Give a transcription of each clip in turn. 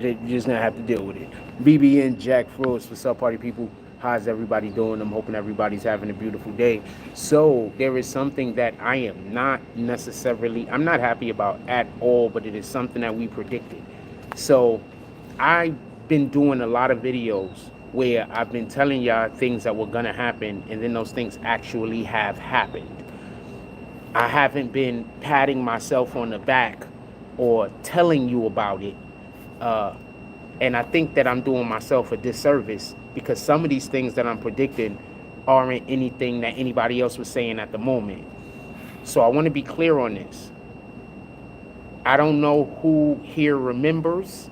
You're just gonna have to deal with it. BBN Jack Frost, what's up, party people? How's everybody doing? I'm hoping everybody's having a beautiful day. So there is something that I am not necessarily, I'm not happy about at all, but it is something that we predicted. So I've been doing a lot of videos where I've been telling y'all things that were gonna happen, and then those things actually have happened. I haven't been patting myself on the back or telling you about it. Uh, and I think that I'm doing myself a disservice because some of these things that I'm predicting aren't anything that anybody else was saying at the moment. So I want to be clear on this. I don't know who here remembers,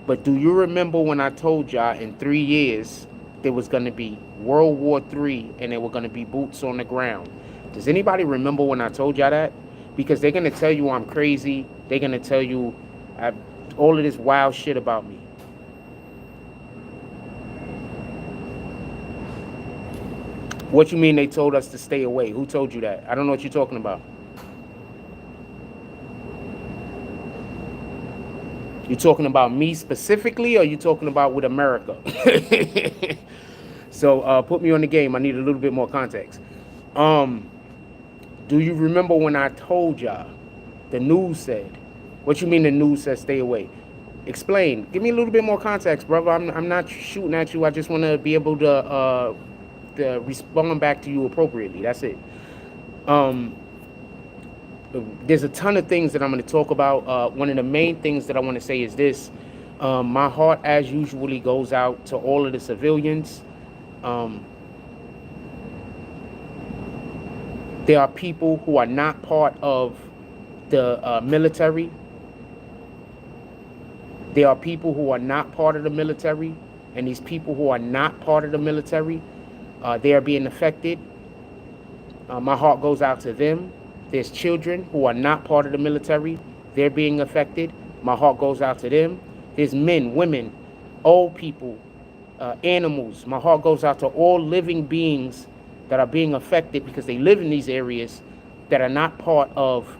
but do you remember when I told y'all in 3 years there was going to be World War III and there were going to be boots on the ground? Does anybody remember when I told y'all that? Because they're going to tell you I'm crazy. They're going to tell you all of this wild shit about me. What you mean they told us to stay away? Who told you that? I don't know what you're talking about. You talking about me specifically, or you talking about with America? So put me on the game. I need a little bit more context. Do you remember when I told y'all the news said? What you mean the news said stay away? Explain. Give me a little bit more context, brother. I'm not shooting at you. I just want to be able to respond back to you appropriately. That's it. There's a ton of things that I'm going to talk about. One of the main things that I want to say is this. My heart, as usually, goes out to all of the civilians. There are people who are not part of the military. There are people who are not part of the military. And these people who are not part of the military, they are being affected. My heart goes out to them. There's children who are not part of the military. They're being affected. My heart goes out to them. There's men, women, old people, animals. My heart goes out to all living beings that are being affected because they live in these areas that are not part of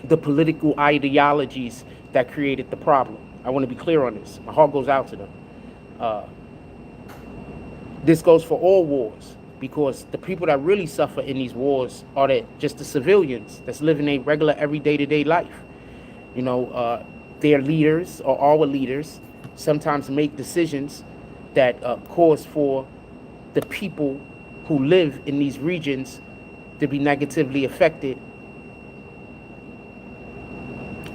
the political ideologies that created the problem. I want to be clear on this. My heart goes out to them. This goes for all wars because the people that really suffer in these wars are just the civilians that's living a regular everyday to day life. You know, their leaders or our leaders sometimes make decisions that cause for the people who live in these regions to be negatively affected.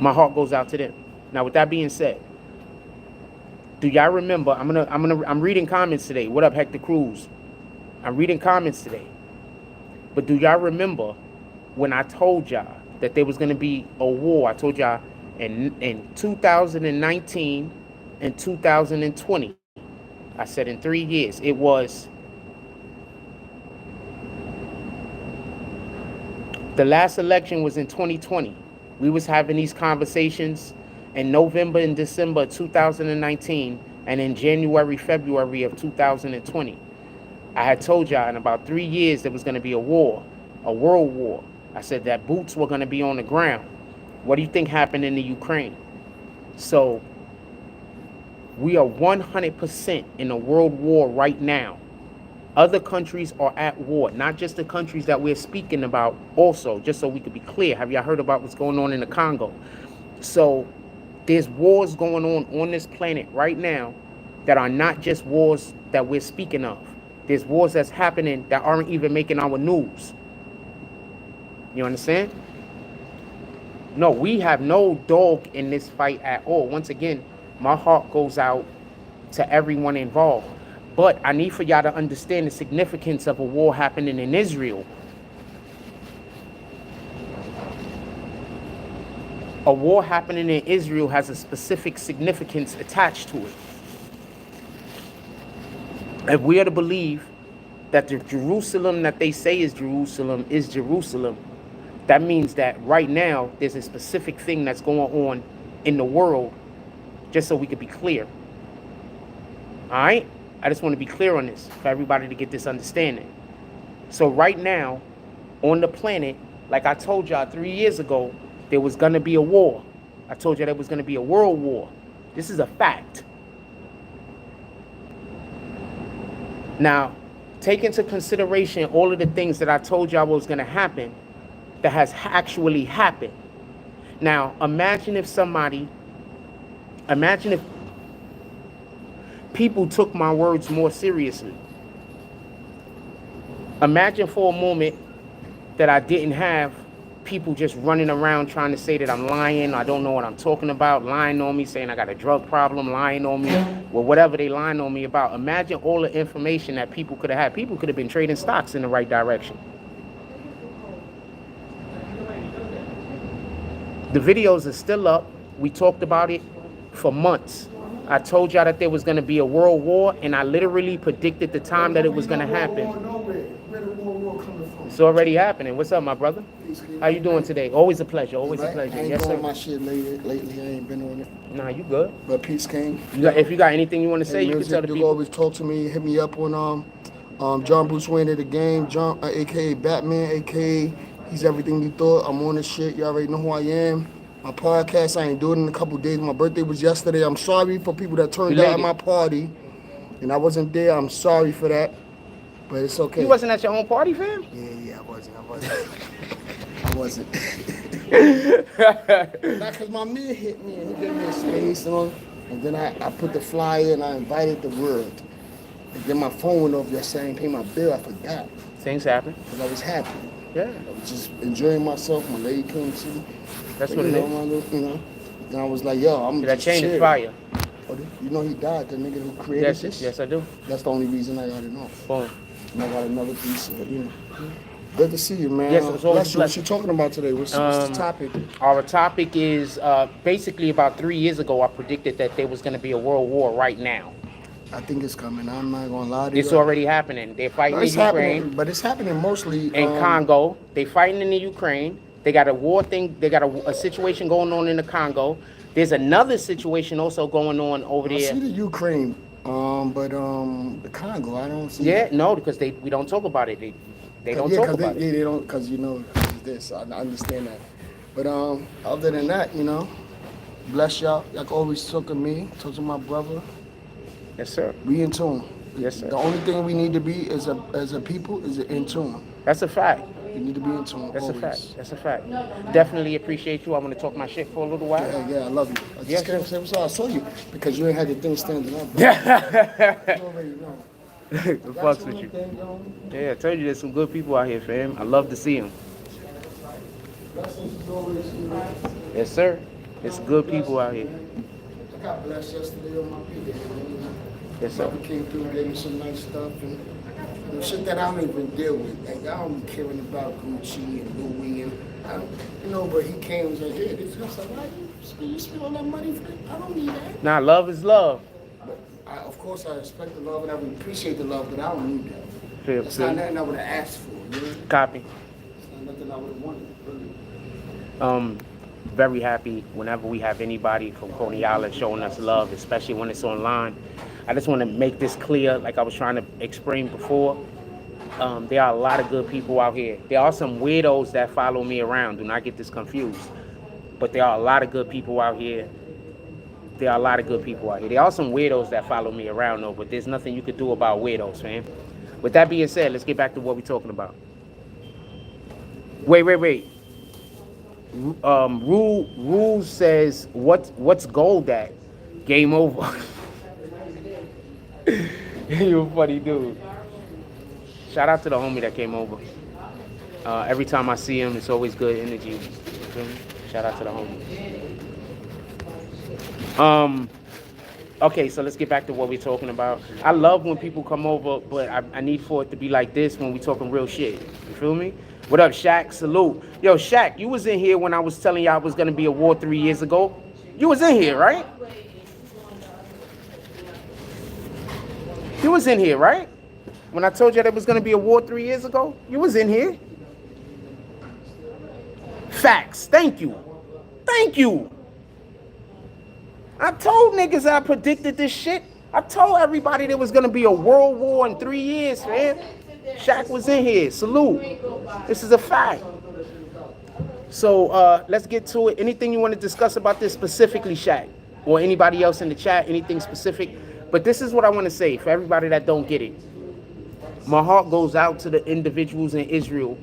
My heart goes out to them. Now, with that being said, do y'all remember? I'm reading comments today. What up, Hector Cruz? I'm reading comments today. But do y'all remember when I told y'all that there was going to be a war? I told y'all in 2019 and 2020. I said in 3 years. It was the last election was in 2020. We was having these conversations in November and December 2019 and in January, February of 2020. I had told y'all in about 3 years there was going to be a war, a world war. I said that boots were going to be on the ground. What do you think happened in the Ukraine? So we are 100% in a world war right now. Other countries are at war, not just the countries that we're speaking about also, just so we could be clear. Have y'all heard about what's going on in the Congo? So there's wars going on this planet right now that are not just wars that we're speaking of. There's wars that's happening that aren't even making our news. You understand? No, we have no dog in this fight at all. Once again, my heart goes out to everyone involved. But I need for y'all to understand the significance of a war happening in Israel. A war happening in Israel has a specific significance attached to it. If we are to believe that the Jerusalem that they say is Jerusalem, that means that right now there's a specific thing that's going on in the world, just so we could be clear. All right? I just want to be clear on this for everybody to get this understanding. So right now, on the planet, like I told y'all 3 years ago, there was going to be a war. I told you there was going to be a world war. This is a fact. Now, take into consideration all of the things that I told y'all was going to happen that has actually happened. Now, imagine if people took my words more seriously. Imagine for a moment that I didn't have people just running around trying to say that I'm lying, I don't know what I'm talking about, lying on me, saying I got a drug problem, lying on me, or whatever they lying on me about. Imagine all the information that people could have had. People could have been trading stocks in the right direction. The videos are still up. We talked about it for months. I told y'all that there was going to be a world war, and I literally predicted the time that it was going to happen. It's already happening. What's up, my brother? How you doing today? Always a pleasure. Always a pleasure. I ain't yes, doing sir. my shit lately. I ain't been on it. Nah, you good. But peace, King. If you got anything you want to say, you can tell the you people. always talk to me. Hit me up on John Bruce Wayne of the game. John, aka Batman, aka he's everything you thought. I'm on this shit. You already know who I am. My podcast, I ain't doing it in a couple days. My birthday was yesterday. I'm sorry for people that turned out at my party, and I wasn't there. I'm sorry for that, but it's okay. You wasn't at your own party, fam? Yeah, I wasn't. I wasn't. Not because my man hit me and he gave me a space, and then I put the flyer and I invited the world. And then my phone went off yesterday. I didn't pay my bill. I forgot. Things happen. Because I was happy. Yeah. I was just enjoying myself. My lady came to me. That's what it is. And I was like, yo, I'm that just change chill. Fire. Oh, you know he died, the nigga who created this? Yes, I do. That's the only reason I got it off. Boom. And I got another piece of it, Good to see you, man. Yes, it's always What you talking about today? What's the topic? Our topic is basically about 3 years ago, I predicted that there was going to be a world war right now. I think it's coming. I'm not going to lie to you. It's already happening. They're fighting in Ukraine. But it's happening mostly in Congo. They're fighting in the Ukraine. They got a war thing. They got a situation going on in the Congo. There's another situation also going on over there. I see the Ukraine, but the Congo, I don't see. Yeah, no, because we don't talk about it. They don't talk about it. Yeah, they don't, because this. I understand that. But other than that, bless y'all. Like always, talk to me, talk to my brother. Yes, sir. We in tune. Yes, sir. The only thing we need to be as a people is in tune. That's a fact. You need to be in tune. That's always. a fact. That's a fact. Definitely appreciate you. I'm gonna talk my shit for a little while. Yeah, I love you. I just came to say what's up. I saw you because you ain't had your thing standing up. Yeah. You already know. The fucks with you. Yeah, I told you there's some good people out here, fam. I love to see them. Yes, sir. It's good people out here. I got blessed yesterday on my birthday. Yes, sir. Brother came through, gave me some nice stuff, and shit that I don't even deal with. Like, I don't be caring about Gucci and Louis, and but he came and was like, yeah, this. I was like, why you spend all that money for it? I don't need that. Nah, love is love. But of course, I respect the love and I appreciate the love, but I don't need that. Feel It's not nothing I would have asked for. Copy. It's not nothing I would have wanted, really. Very happy whenever we have anybody from Coney Island showing us love, especially when it's online. I just want to make this clear, like I was trying to explain before. There are a lot of good people out here. There are some weirdos that follow me around. Do not get this confused. But there are a lot of good people out here. There are some weirdos that follow me around, though, but there's nothing you could do about weirdos, fam. With that being said, let's get back to what we're talking about. Wait. Rule says, what's gold at? Game over. You're a funny dude. Shout out to the homie that came over. Every time I see him, it's always good energy. Shout out to the homie. Okay, so let's get back to what we're talking about. I love when people come over, but I need for it to be like this when we talking real shit. You feel me? What up, Shaq? Salute. Yo, Shaq, you was in here when I was telling y'all it was going to be a war 3 years ago. You was in here, right? You was in here, right? When I told you there was going to be a war 3 years ago, you was in here. Facts. Thank you. I told niggas I predicted this shit. I told everybody there was going to be a world war in 3 years, man. Shaq was in here. Salute. This is a fact. So let's get to it. Anything you want to discuss about this specifically, Shaq? or anybody else in the chat, anything specific. But this is what I want to say for everybody that don't get it. My heart goes out to the individuals in Israel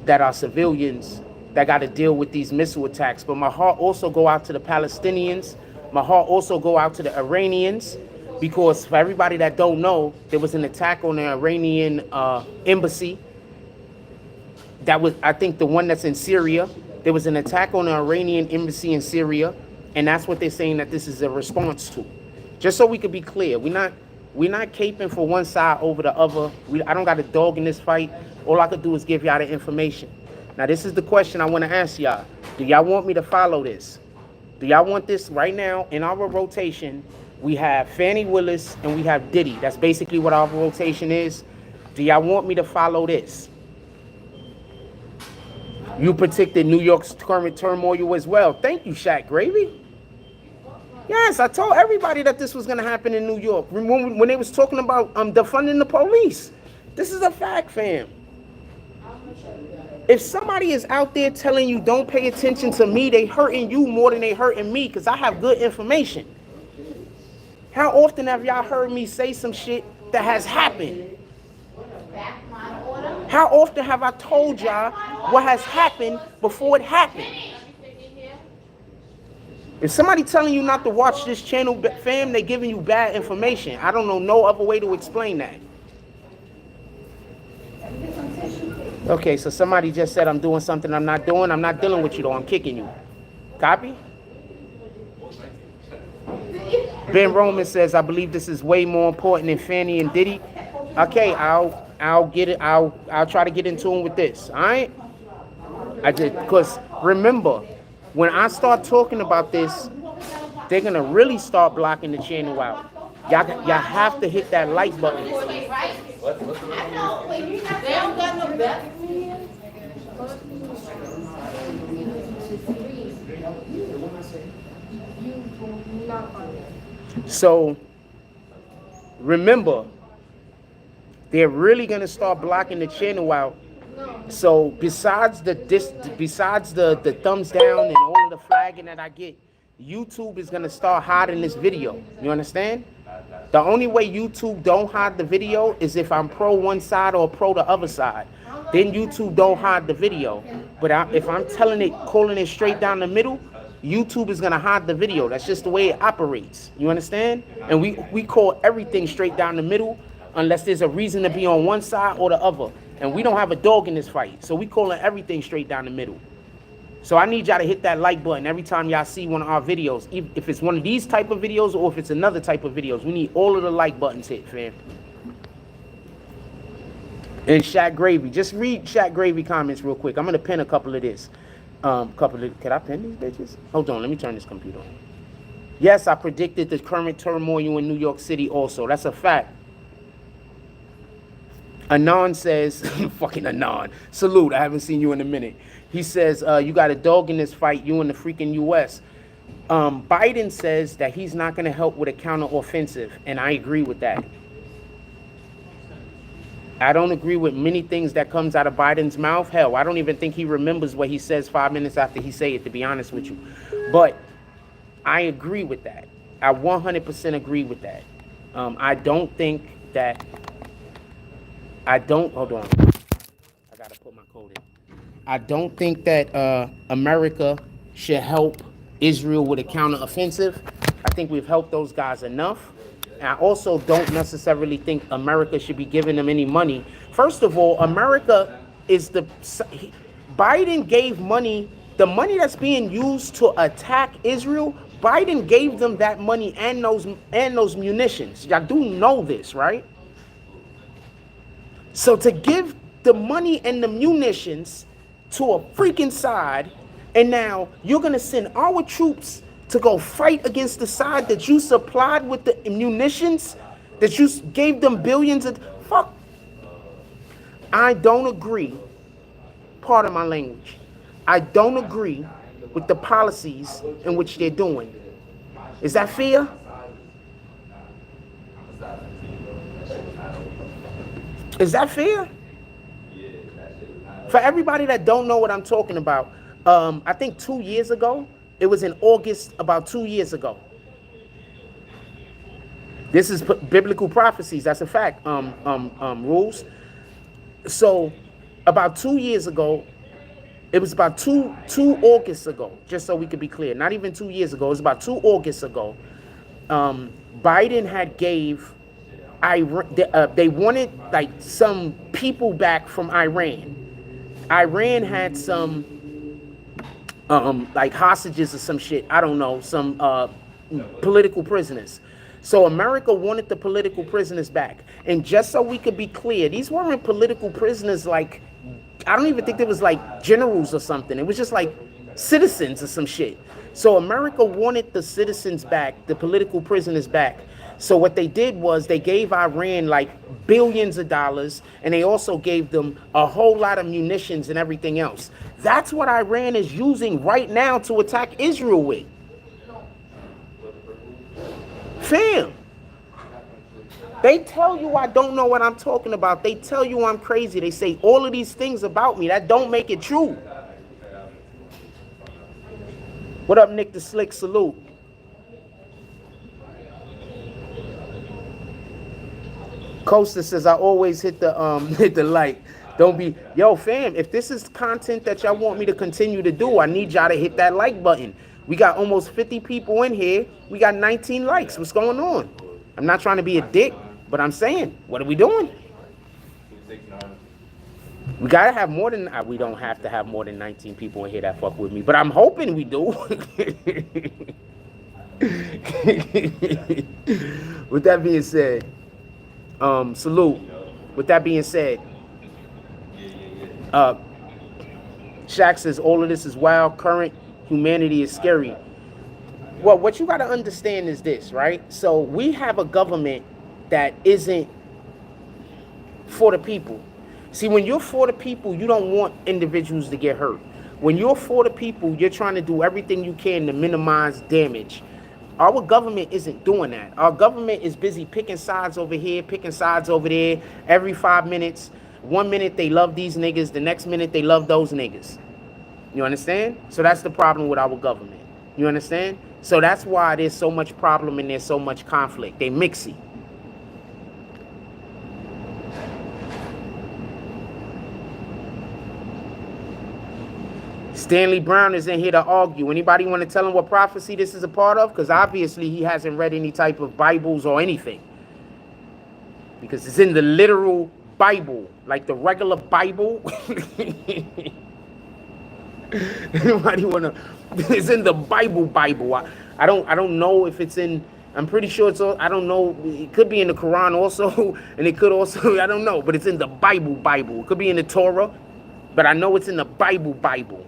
that are civilians that got to deal with these missile attacks. But my heart also go out to the Palestinians. My heart also go out to the Iranians, because for everybody that don't know, there was an attack on the Iranian embassy. That was, I think, the one that's in Syria. There was an attack on the Iranian embassy in Syria, and that's what they're saying that this is a response to. Just so we could be clear, we're not caping for one side over the other. I don't got a dog in this fight. All I could do is give y'all the information. Now, this is the question I want to ask y'all. Do y'all want me to follow this? Do y'all want this right now? In our rotation, we have Fannie Willis and we have Diddy. That's basically what our rotation is. Do y'all want me to follow this? You predicted New York's current turmoil as well. Thank you, Shaq Gravy. Yes, I told everybody that this was going to happen in New York. When they was talking about defunding the police. This is a fact, fam. If somebody is out there telling you don't pay attention to me, they hurting you more than they hurting me, because I have good information. How often have y'all heard me say some shit that has happened? How often have I told y'all what has happened before it happened? If somebody telling you not to watch this channel, fam, they giving you bad information. I don't know no other way to explain that. Okay, so somebody just said I'm doing something I'm not doing. I'm not dealing with you though. I'm kicking you. Copy? Ben Roman says, I believe this is way more important than Fannie and Diddy. Okay, I'll get it. I'll try to get in tune with this. All right? I did, because remember, when I start talking about this, they're gonna really start blocking the channel out. Y'all have to hit that like button. So remember, they're really gonna start blocking the channel out. So besides the thumbs down and all of the flagging that I get, YouTube is gonna start hiding this video. You understand? The only way YouTube don't hide the video is if I'm pro one side or pro the other side. Then YouTube don't hide the video. But if I'm calling it straight down the middle, YouTube is gonna hide the video. That's just the way it operates. You understand? And we call everything straight down the middle unless there's a reason to be on one side or the other. And we don't have a dog in this fight. So we calling everything straight down the middle. So I need y'all to hit that like button every time y'all see one of our videos. If it's one of these type of videos or if it's another type of videos, we need all of the like buttons hit, fam. And Shaq Gravy, just read Shaq Gravy comments real quick. I'm gonna pin a couple of this. Can I pin these bitches? Hold on, let me turn this computer on. Yes, I predicted the current turmoil in New York City also. That's a fact. Anon says, fucking Anon, salute, I haven't seen you in a minute. He says, you got a dog in this fight, you in the freaking U.S. Biden says that he's not going to help with a counteroffensive, and I agree with that. I don't agree with many things that comes out of Biden's mouth. Hell, I don't even think he remembers what he says 5 minutes after he say it, to be honest with you. But I agree with that. I 100% agree with that. I don't think that... hold on. I got to put my code in. I don't think that America should help Israel with a counteroffensive. I think we've helped those guys enough. And I also don't necessarily think America should be giving them any money. First of all, America is Biden gave money, the money that's being used to attack Israel, Biden gave them that money and those munitions. Y'all do know this, right? So to give the money and the munitions to a freaking side, and now you're going to send our troops to go fight against the side that you supplied with the munitions, that you gave them billions of... Fuck. I don't agree, pardon my language, I don't agree with the policies in which they're doing. Is that fair? Is that fair? For everybody that don't know what I'm talking about, I think 2 years ago, it was in August, about 2 years ago, This is biblical prophecies. That's a fact. Rules. So, about 2 years ago, it was about two August ago. Just so we could be clear, not even 2 years ago. It was about 2 August ago. Biden had gave Iran. They wanted like some people back from Iran. Iran had some like hostages or some shit. I don't know, some political prisoners. So America wanted the political prisoners back. And just so we could be clear, these weren't political prisoners like, I don't even think there was like generals or something. It was just like citizens or some shit. So America wanted the citizens back, the political prisoners back. So what they did was they gave Iran like billions of dollars, and they also gave them a whole lot of munitions and everything else. That's what Iran is using right now to attack Israel with. Fam, they tell you I don't know what I'm talking about. They tell you I'm crazy. They say all of these things about me that don't make it true. What up, Nick the Slick? Salute. Costa says I always hit the hit the like. Don't be, yo fam, if this is content that y'all want me to continue to do, I need y'all to hit that like button. We got almost 50 people in here. We got 19 likes. What's going on? I'm not trying to be a dick, but I'm saying, what are we doing? We gotta have more than, we don't have to have more than 19 people in here that fuck with me, but I'm hoping we do. With that being said, salute. With that being said, Shaq says all of this is wild. Current humanity is scary. Well, what you got to understand is this, right? So we have a government that isn't for the people. See, when you're for the people, you don't want individuals to get hurt. When you're for the people, you're trying to do everything you can to minimize damage. Our government isn't doing that. Our government is busy picking sides over here, picking sides over there. Every 5 minutes, 1 minute they love these niggas, the next minute they love those niggas. You understand? So that's the problem with our government. You understand? So that's why there's so much problem and there's so much conflict. They mixy. Stanley Brown is in here to argue. Anybody want to tell him what prophecy this is a part of? Because obviously he hasn't read any type of Bibles or anything. Because it's in the literal Bible, like the regular Bible. Anybody want to? It's in the Bible. I don't know if it's in. I'm pretty sure it's. I don't know. It could be in the Quran also, and it could also. I don't know, but it's in the Bible. It could be in the Torah, but I know it's in the Bible.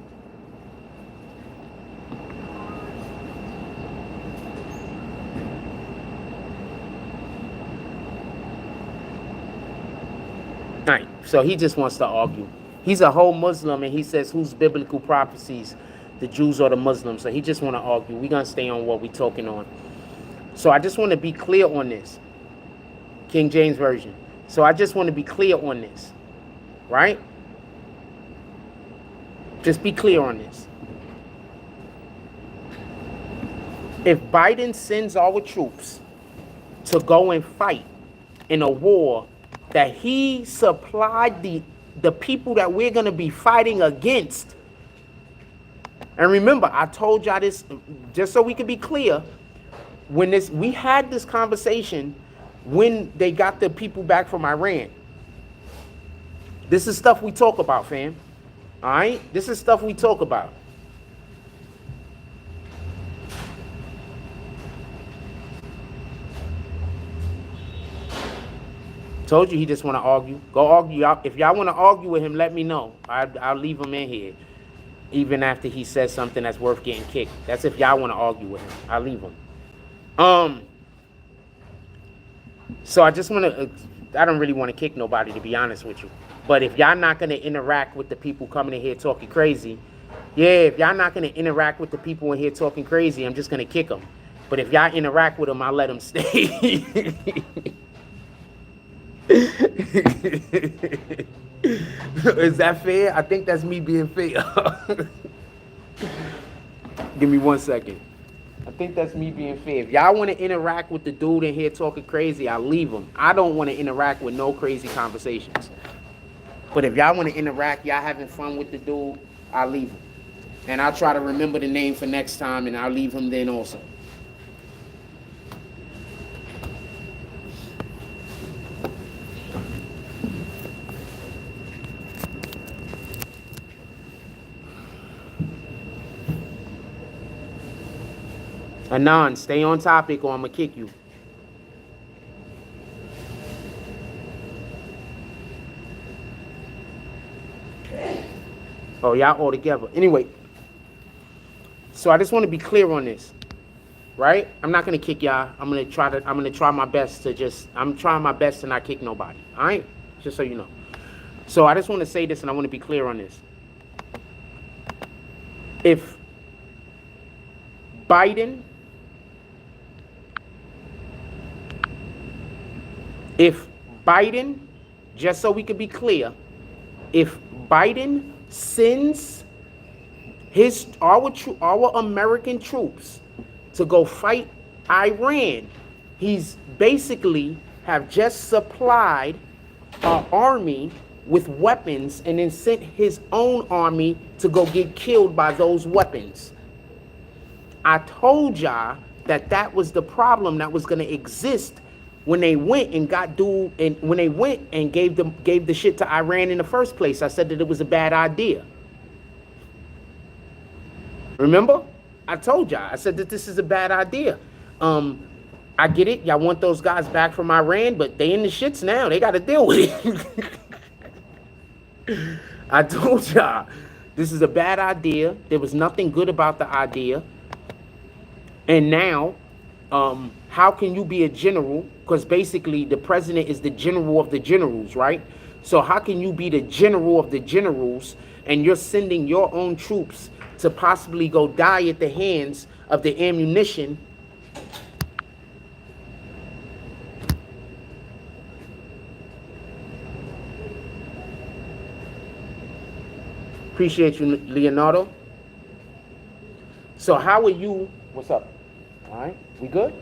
Right. So he just wants to argue. He's a whole Muslim, and he says, whose biblical prophecies, the Jews or the Muslims? So he just want to argue. We're going to stay on what we're talking on. So I just want to be clear on this. King James Version. So I just want to be clear on this. Right? Just be clear on this. If Biden sends our troops to go and fight in a war that he supplied the people that we're going to be fighting against. And remember, I told y'all this just so we can be clear. When we had this conversation when they got the people back from Iran. This is stuff we talk about, fam. All right? This is stuff we talk about. Told you he just want to argue. Go argue. If y'all want to argue with him, let me know. I'll leave him in here. Even after he says something that's worth getting kicked. That's if y'all want to argue with him. I'll leave him. So I just want to... I don't really want to kick nobody, to be honest with you. But if y'all not going to interact with the people coming in here talking crazy... Yeah, if y'all not going to interact with the people in here talking crazy, I'm just going to kick them. But if y'all interact with them, I'll let them stay. Is that fair? I think that's me being fair. Give me 1 second. I think that's me being fair. If y'all want to interact with the dude in here talking crazy, I'll leave him. I don't want to interact with no crazy conversations. But if y'all want to interact, y'all having fun with the dude, I'll leave him. And I'll try to remember the name for next time, and I'll leave him then also. Anon, stay on topic or I'm going to kick you. Oh, y'all all together. Anyway, so I just want to be clear on this, right? I'm not going to kick y'all. I'm going to try my best to I'm trying my best to not kick nobody. All right? Just so you know. So I just want to say this, and I want to be clear on this. If Biden, just so we can be clear, if Biden sends our American troops to go fight Iran, he's basically have just supplied our army with weapons and then sent his own army to go get killed by those weapons. I told y'all that was the problem that was going to exist when they went and when they went and gave the shit to Iran in the first place. I said that it was a bad idea. Remember? I told y'all. I said that this is a bad idea. I get it. Y'all want those guys back from Iran, but they in the shits now. They got to deal with it. I told y'all, this is a bad idea. There was nothing good about the idea. And now, how can you be a general? Because basically the president is the general of the generals, right? So how can you be the general of the generals and you're sending your own troops to possibly go die at the hands of the ammunition? Appreciate you, Leonardo. So how are you? What's up? All right, we good?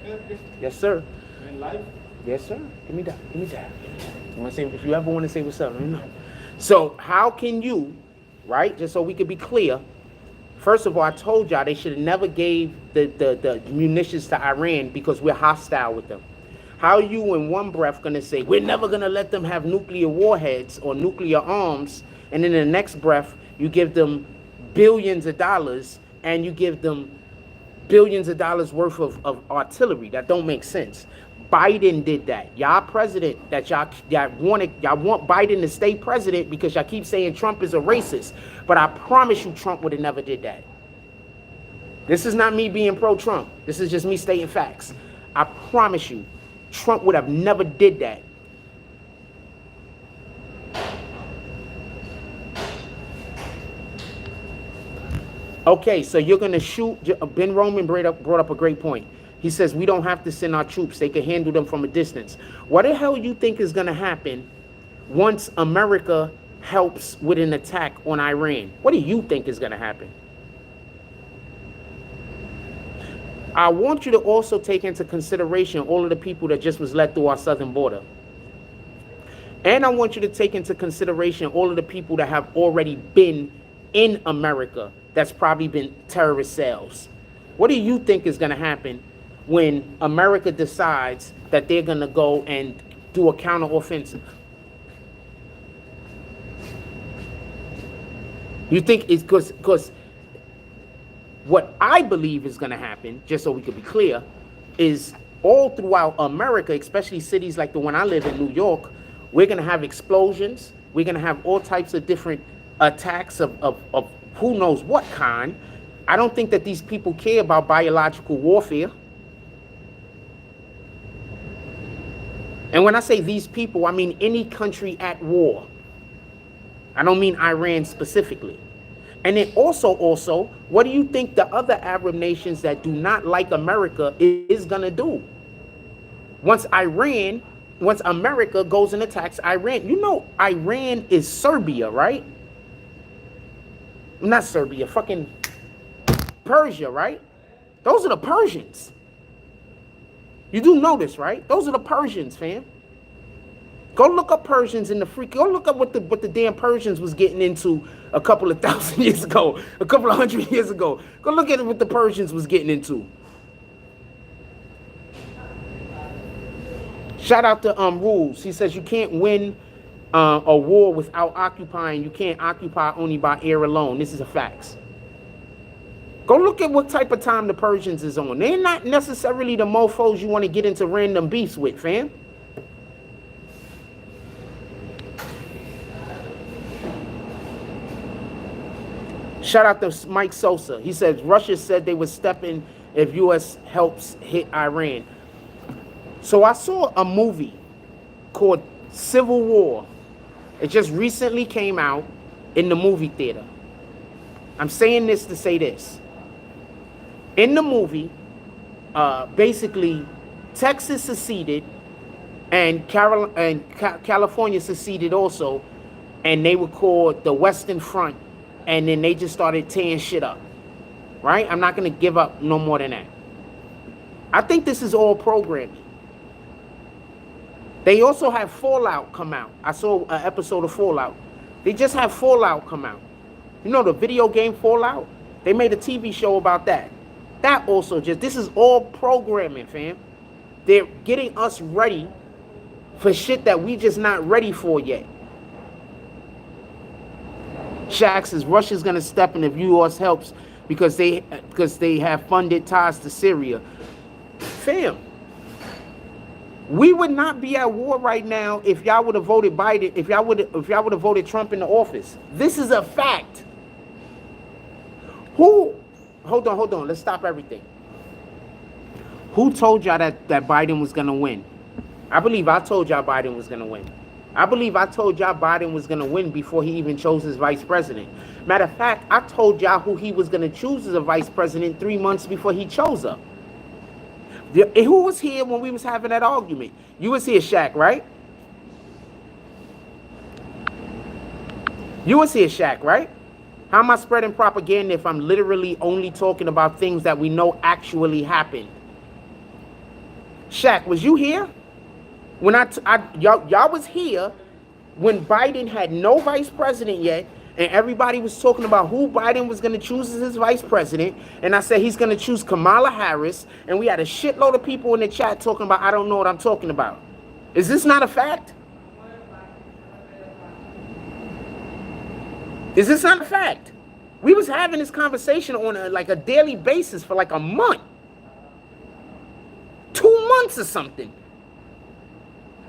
Yes, sir. In life? Yes, sir. Give me that. Give me that. You want to say, if you ever want to say what's up, let me know. So how can you, right? Just so we could be clear. First of all, I told y'all they should have never gave the munitions to Iran because we're hostile with them. How are you in one breath going to say, we're never going to let them have nuclear warheads or nuclear arms, and in the next breath, you give them billions of dollars and you give them billions of dollars worth of artillery? That don't make sense. Biden did that. Y'all president that y'all want Biden to stay president because y'all keep saying Trump is a racist. But I promise you Trump would have never did that. This is not me being pro-Trump. This is just me stating facts. I promise you Trump would have never did that. Okay, so you're going to shoot. Ben Roman brought up a great point. He says we don't have to send our troops. They can handle them from a distance. What the hell you think is going to happen once America helps with an attack on Iran? What do you think is going to happen? I want you to also take into consideration all of the people that just was let through our southern border. And I want you to take into consideration all of the people that have already been in America that's probably been terrorist cells. What do you think is going to happen when America decides that they're going to go and do a counteroffensive? You think it's because what I believe is going to happen, just so we could be clear, is all throughout America, especially cities like the one I live in, New York, we're going to have explosions. We're going to have all types of different attacks of who knows what kind. I don't think that these people care about biological warfare. And when I say these people, I mean any country at war. I don't mean Iran specifically. And then also, what do you think the other Arab nations that do not like America is going to do? Once America goes and attacks Iran, you know Iran is Serbia, right? Not Serbia, fucking Persia, right? Those are the Persians. You do know this, right? Those are the Persians, fam. Go look up Persians in the freak. Go look up what the damn Persians was getting into a couple of thousand years ago, a couple of hundred years ago. Go look at what the Persians was getting into. Shout out to Rules. He says you can't win a war without occupying. You can't occupy only by air alone. This is a fact. Go look at what type of time the Persians is on. They're not necessarily the mofos you want to get into random beefs with, fam. Shout out to Mike Sosa. He says Russia said they would step in if U.S. helps hit Iran. So I saw a movie called Civil War. It just recently came out in the movie theater. I'm saying this to say this. In the movie, basically, Texas seceded and California seceded also, and they were called the Western Front, and then they just started tearing shit up, right? I'm not going to give up no more than that. I think this is all programming. They also have Fallout come out. I saw an episode of Fallout. They just have Fallout come out. You know the video game Fallout? They made a TV show about that. That also this is all programming, fam. They're getting us ready for shit that we just not ready for yet. Shaq says Russia's gonna step in if U.S. helps because they have funded ties to Syria. Fam, we would not be at war right now if y'all would have voted Biden, if y'all would have voted Trump into office. This is a fact. Hold on, let's stop everything. Who told y'all that Biden was gonna win? I believe I told y'all Biden was gonna win. I believe I told y'all Biden was gonna win before he even chose his vice president. Matter of fact, I told y'all who he was gonna choose as a vice president 3 months before he chose her. Who was here when we was having that argument? You was here, Shaq, right? You was here, Shaq, right? How am I spreading propaganda if I'm literally only talking about things that we know actually happened? Shaq, was you here? When y'all was here when Biden had no vice president yet, and everybody was talking about who Biden was going to choose as his vice president, and I said he's going to choose Kamala Harris, and we had a shitload of people in the chat talking about I don't know what I'm talking about. Is this not a fact? Is this not a fact? We was having this conversation on a daily basis for like a month. 2 months or something.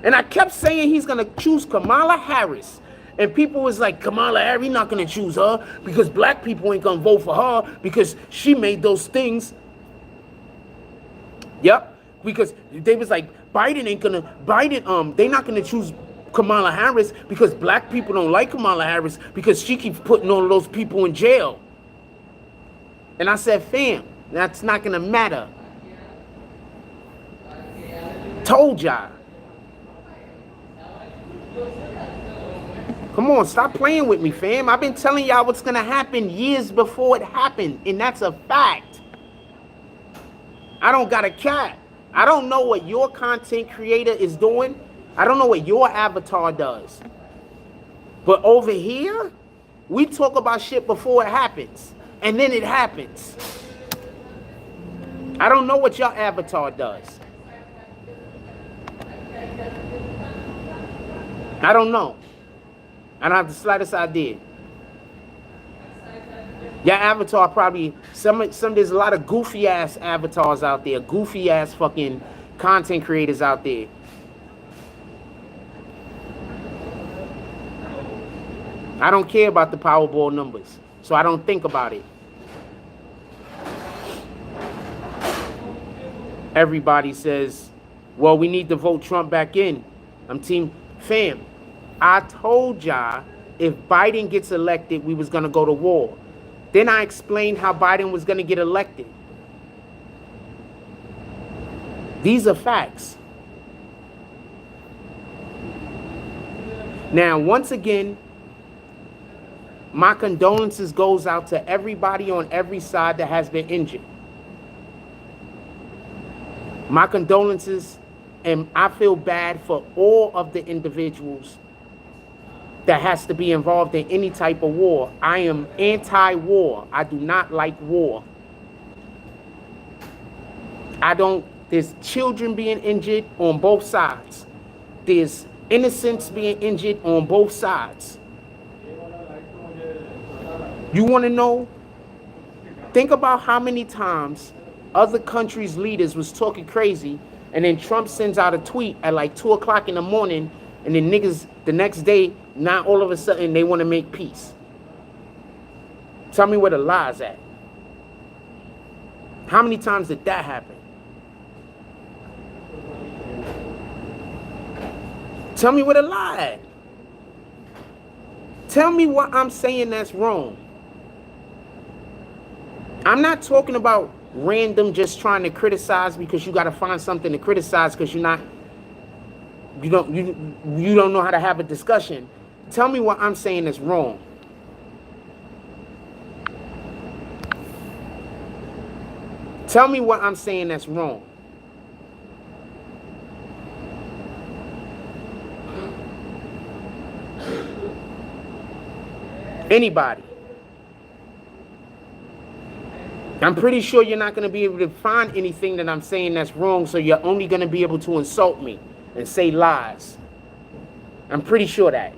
And I kept saying he's going to choose Kamala Harris. And people was like, Kamala Harris, he's not going to choose her because black people ain't going to vote for her because she made those things. Yep. Because they was like, they're not going to choose Kamala Harris because black people don't like Kamala Harris because she keeps putting all of those people in jail. And I said, fam, that's not going to matter. Told y'all. Come on, stop playing with me, fam. I've been telling y'all what's going to happen years before it happened, and that's a fact. I don't got a cat. I don't know what your content creator is doing. I don't know what your avatar does. But over here, we talk about shit before it happens, and then it happens. I don't know what your avatar does. I don't know. I don't have the slightest idea. Your avatar probably there's a lot of goofy ass avatars out there, goofy ass fucking content creators out there. I don't care about the Powerball numbers, so I don't think about it. Everybody says, well, we need to vote Trump back in. I'm team fam. I told y'all if Biden gets elected, we was going to go to war. Then I explained how Biden was going to get elected. These are facts. Now, once again, my condolences goes out to everybody on every side that has been injured. My condolences, and I feel bad for all of the individuals that has to be involved in any type of war. I am anti-war. I do not like war. There's children being injured on both sides. There's innocents being injured on both sides. You want to know? Think about how many times other countries' leaders was talking crazy, and then Trump sends out a tweet at like 2 o'clock in the morning, and then niggas the next day, now all of a sudden they want to make peace. Tell me where the lie's at. How many times did that happen? Tell me where the lie at. Tell me what I'm saying that's wrong. I'm not talking about random just trying to criticize because you got to find something to criticize because you don't know how to have a discussion. Tell me what I'm saying is wrong. Tell me what I'm saying that's wrong. Anybody. I'm pretty sure you're not going to be able to find anything that I'm saying that's wrong, so you're only going to be able to insult me and say lies. I'm pretty sure that.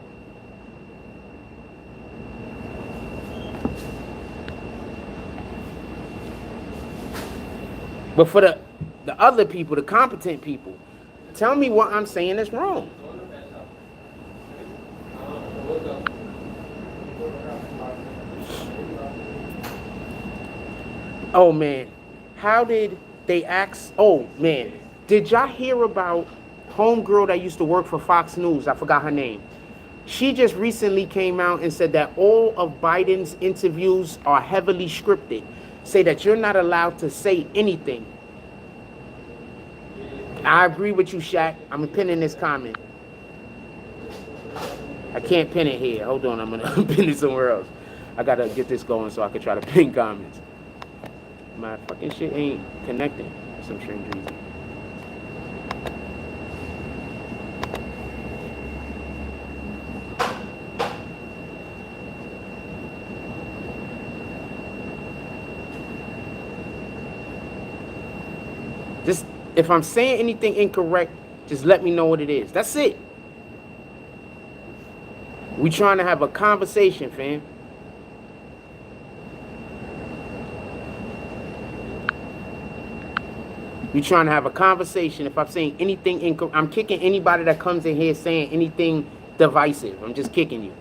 But for the other people, the competent people, tell me what I'm saying is wrong. Oh man, how did they ask? Oh man, did y'all hear about homegirl that used to work for Fox News? I forgot her name. She just recently came out and said that all of Biden's interviews are heavily scripted. Say that you're not allowed to say anything. I agree with you, Shaq. I'm pinning this comment. I can't pin it here. Hold on, I'm gonna pin it somewhere else. I gotta get this going so I can try to pin comments. My fucking shit ain't connecting for some strange reason. Just, if I'm saying anything incorrect, just let me know what it is. That's it. We trying to have a conversation, fam. We trying to have a conversation. If I'm saying anything incorrect, I'm kicking anybody that comes in here saying anything divisive. I'm just kicking you.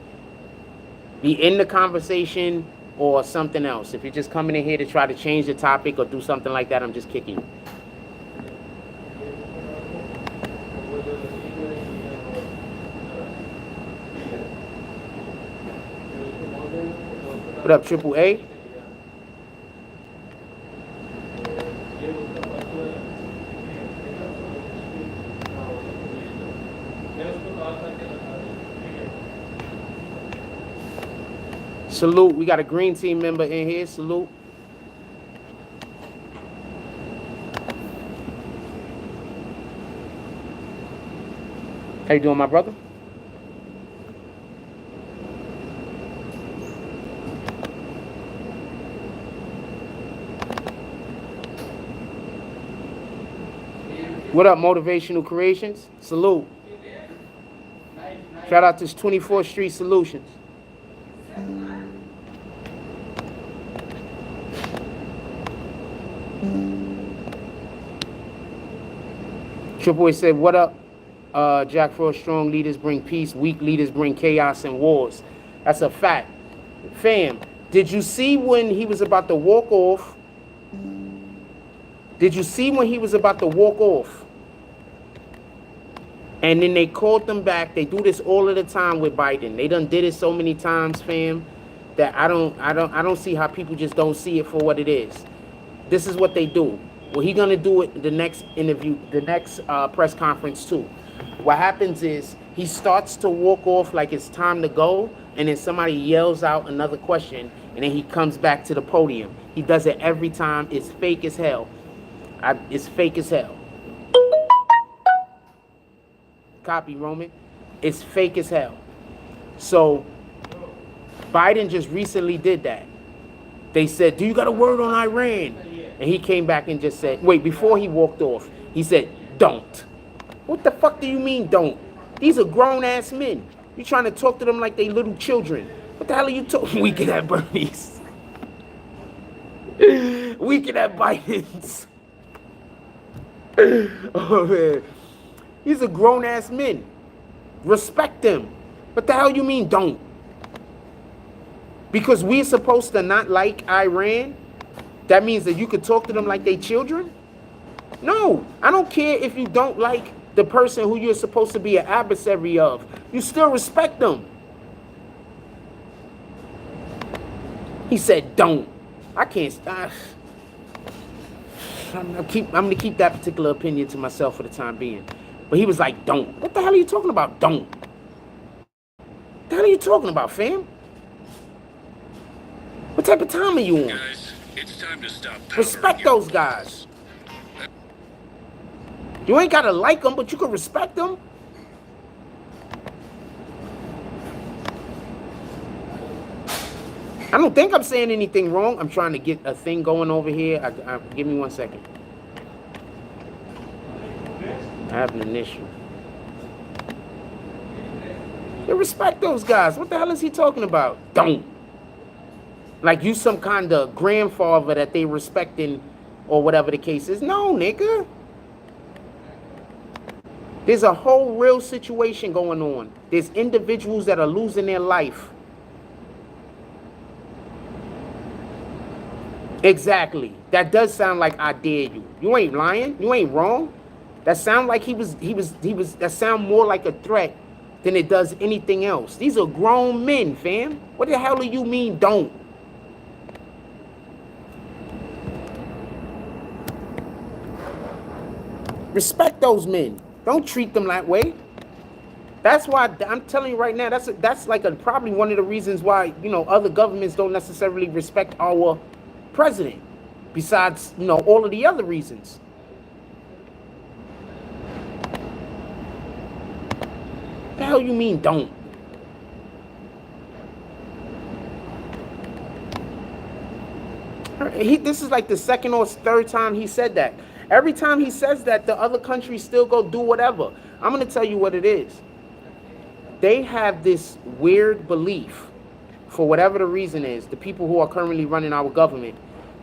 Be in the conversation or something else. If you're just coming in here to try to change the topic or do something like that, I'm just kicking you. What up, WWIII? Salute. We got a green team member in here. Salute. How you doing, my brother? What up, Motivational Creations? Salute. Shout out to 24th Street Solutions. Triple A said, what up, Jack Frost? Strong leaders bring peace, weak leaders bring chaos and wars. That's a fact. Fam, did you see when he was about to walk off? Did you see when he was about to walk off? And then they called them back. They do this all of the time with Biden. They done did it so many times, fam, that I don't see how people just don't see it for what it is. This is what they do. Well, he gonna do it the next interview, the next press conference too. What happens is he starts to walk off like it's time to go, and then somebody yells out another question, and then he comes back to the podium. He does it every time. It's fake as hell. It's fake as hell. copy, Roman. It's fake as hell. So Biden just recently did that. They said, do you got a word on Iran? And he came back and just said, wait, before he walked off, he said, don't. What the fuck do you mean don't? These are grown-ass men. You trying to talk to them like they little children. What the hell are you talking? Weak at Bernie's. Weak at Biden's. Oh, man. These are grown-ass men. Respect them. What the hell you mean don't? Because we're supposed to not like Iran? That means that you could talk to them like they children? No, I don't care if you don't like the person who you're supposed to be an adversary of. You still respect them. He said don't. I can't. I'm going to keep that particular opinion to myself for the time being. But he was like, don't. What the hell are you talking about, don't? What the hell are you talking about, fam? What type of time are you on? Guys, it's time to stop. Respect those guys. You ain't got to like them, but you can respect them. I don't think I'm saying anything wrong. I'm trying to get a thing going over here. Give me 1 second. I have an issue. You respect those guys. What the hell is he talking about? Don't. Like you some kind of grandfather that they respecting or whatever the case is. No, nigga. There's a whole real situation going on. There's individuals that are losing their life. Exactly. That does sound like I dare you. You ain't lying. You ain't wrong. That sound like he was, that sound more like a threat than it does anything else. These are grown men, fam. What the hell do you mean don't? Respect those men. Don't treat them that way. That's why I'm telling you right now, that's like probably one of the reasons why, other governments don't necessarily respect our president. Besides, all of the other reasons. What the hell you mean don't? This is like the second or third time he said that. Every time he says that, the other countries still go do whatever. I'm going to tell you what it is. They have this weird belief, for whatever the reason is, the people who are currently running our government,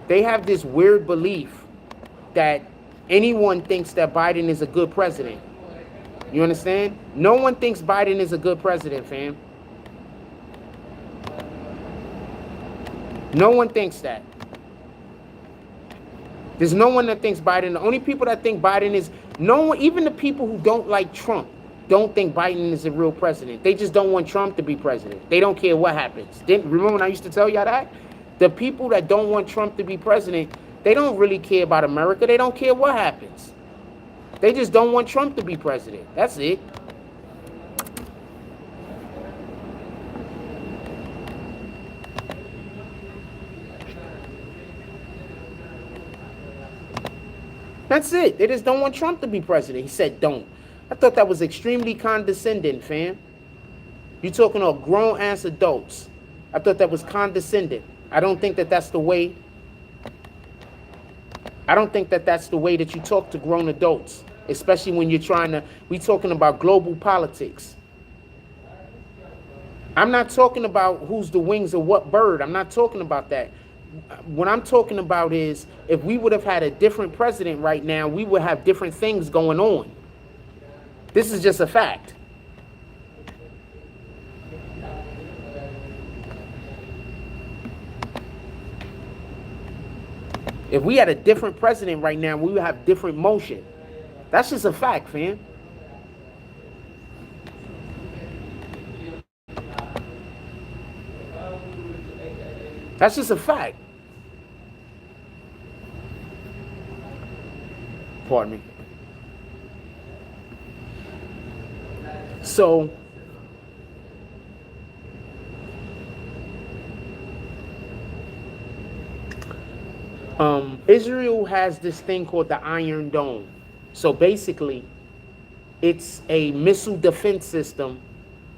they have this weird belief that anyone thinks that Biden is a good president. You understand? No one thinks Biden is a good president, fam. No one thinks that. There's no one that thinks Biden. The only people that think Biden is no one, even the people who don't like Trump, don't think Biden is a real president. They just don't want Trump to be president. They don't care what happens. Remember when I used to tell y'all that? The people that don't want Trump to be president, they don't really care about America. They don't care what happens. They just don't want Trump to be president. That's it. That's it. They just don't want Trump to be president. He said don't. I thought that was extremely condescending, fam. You're talking to grown-ass adults. I thought that was condescending. I don't think that that's the way. I don't think that that's the way that you talk to grown adults, especially when you're we talking about global politics. I'm not talking about who's the wings of what bird. I'm not talking about that. What I'm talking about is if we would have had a different president right now, we would have different things going on. This is just a fact. If we had a different president right now, we would have different motion. That's just a fact, fam. That's just a fact. Pardon me. So, Israel has this thing called the Iron Dome. So basically, It's a missile defense system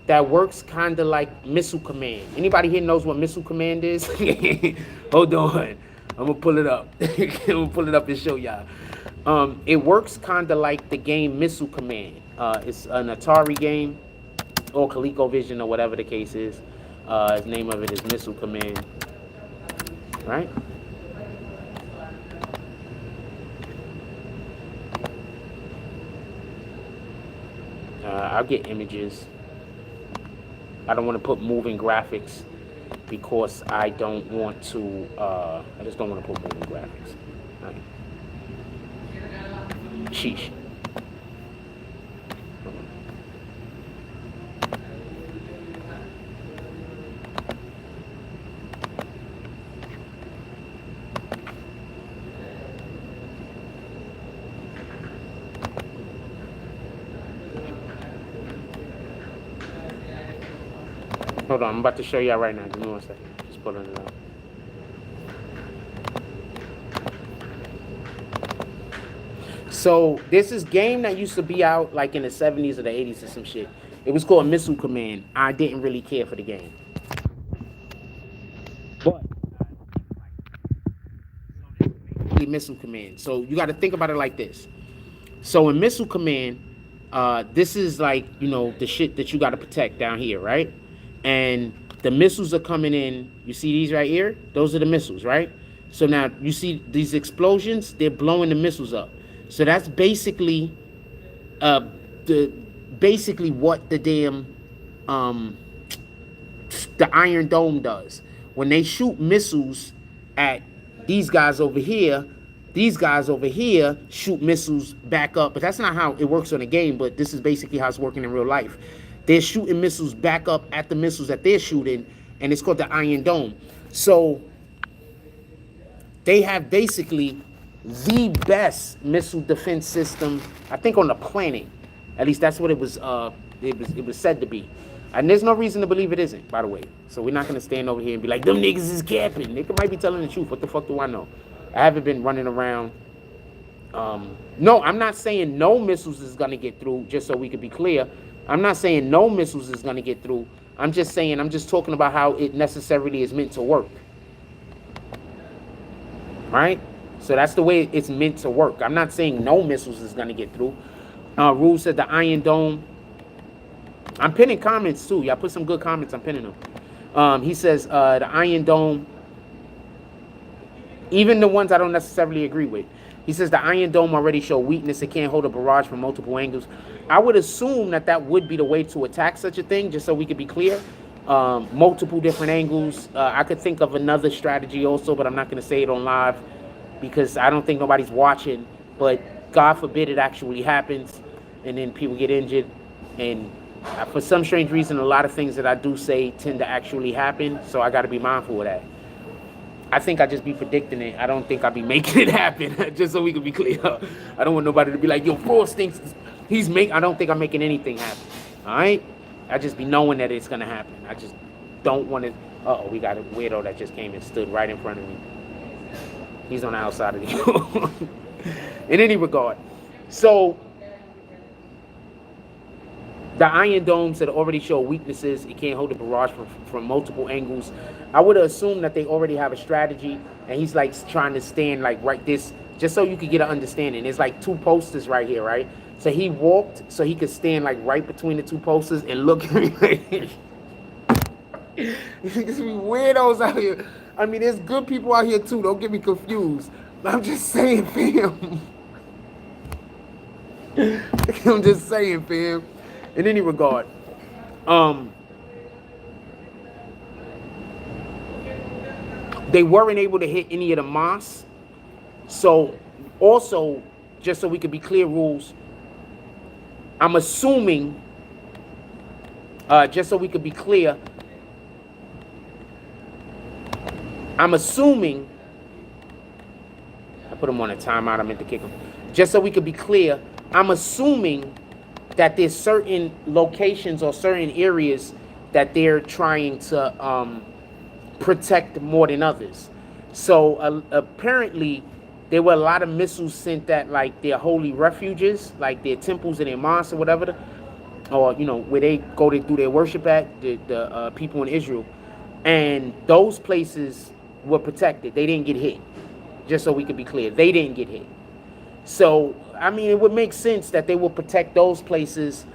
that works kind of like missile command. Anybody here knows what missile command is? Hold on. I'm going to pull it up. I'm going to pull it up and show y'all. It works kind of like the game Missile Command. It's an Atari game, or ColecoVision, or whatever the case is. The name of it is Missile Command. Right? I'll get images. I don't want to put moving graphics because I don't want to, I just don't want to put moving graphics. Right. Sheesh. Hold on, I'm about to show y'all right now. Give me 1 second. Just pulling it up. So this is game that used to be out like in the 70s or the 80s or some shit. It was called Missile Command. I didn't really care for the game. But Missile Command. So you got to think about it like this. So in Missile Command, this is like, you know, the shit that you got to protect down here, right? And the missiles are coming in. You see these right here? Those are the missiles, right? So now you see these explosions, they're blowing the missiles up. So that's basically basically what the damn the Iron Dome does. When they shoot missiles at these guys over here shoot missiles back up. But that's not how it works on the game, but this is basically how it's working in real life. They're shooting missiles back up at the missiles that they're shooting, and it's called the Iron Dome. So they have basically the best missile defense system, I think, on the planet. At least that's what it was said to be. And there's no reason to believe it isn't, by the way. So we're not going to stand over here and be like, them niggas is capping. They might be telling the truth. What the fuck do I know? I haven't been running around. No, I'm not saying no missiles is going to get through, just so we could be clear. I'm not saying no missiles is going to get through. I'm just saying, I'm just talking about how it necessarily is meant to work. Right? So that's the way it's meant to work. I'm not saying no missiles is going to get through. Rule said the Iron Dome. I'm pinning comments too. Y'all put some good comments. I'm pinning them. He says the Iron Dome, even the ones I don't necessarily agree with. He says the Iron Dome already show weakness. It can't hold a barrage from multiple angles. I would assume that that would be the way to attack such a thing, just so we could be clear. Multiple different angles. I could think of another strategy also, but I'm not going to say it on live because I don't think nobody's watching. But God forbid it actually happens and then people get injured. And for some strange reason, a lot of things that I do say tend to actually happen. So I got to be mindful of that. I think I just be predicting it. I don't think I be making it happen. Just so we can be clear. I don't want nobody to be like, yo, Frost thinks I don't think I'm making anything happen. All right? I just be knowing that it's going to happen. I just don't want to. Uh-oh, we got a weirdo that just came and stood right in front of me. He's on the outside of the door. In any regard. So, the Iron Domes that already show weaknesses. It can't hold a barrage from multiple angles. I would assume that they already have a strategy, and he's like trying to stand like right this, just so you could get an understanding. There's like two posters right here, right? So he walked so he could stand like right between the two posters and look at me like there's weirdos out here. I mean, there's good people out here too. Don't get me confused. I'm just saying, fam. I'm just saying, fam. In any regard, they weren't able to hit any of the mosques. So, also, just so we could be clear, rules, I'm assuming, just so we could be clear, I'm assuming, I put him on a timeout, I meant to kick him. Just so we could be clear, I'm assuming that there's certain locations or certain areas that they're trying to protect more than others. So apparently there were a lot of missiles sent at like their holy refuges, like their temples and their mosques or whatever, or where they go to do their worship at, the people in Israel, and those places were protected. They didn't get hit. Just so we could be clear, they didn't get hit. So I mean, it would make sense that they will protect those places.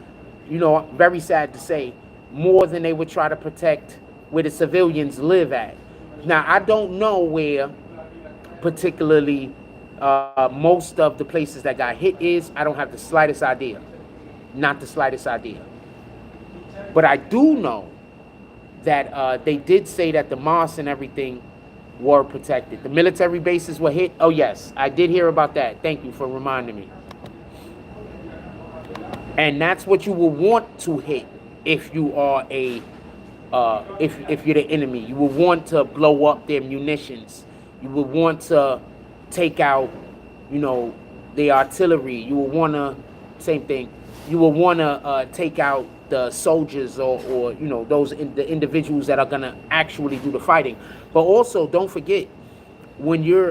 Very sad to say, more than they would try to protect where the civilians live at. Now I don't know where particularly most of the places that got hit is. I don't have the slightest idea. Not the slightest idea. But I do know that they did say that the mosques and everything were protected. The military bases were hit. Oh yes, I did hear about that. Thank you for reminding me. And that's what you will want to hit if you are a if you're the enemy. You will want to blow up their munitions. You will want to take out, the artillery. You will want to, same thing. You will want to take out the soldiers or the individuals that are gonna actually do the fighting. But also, don't forget, when you're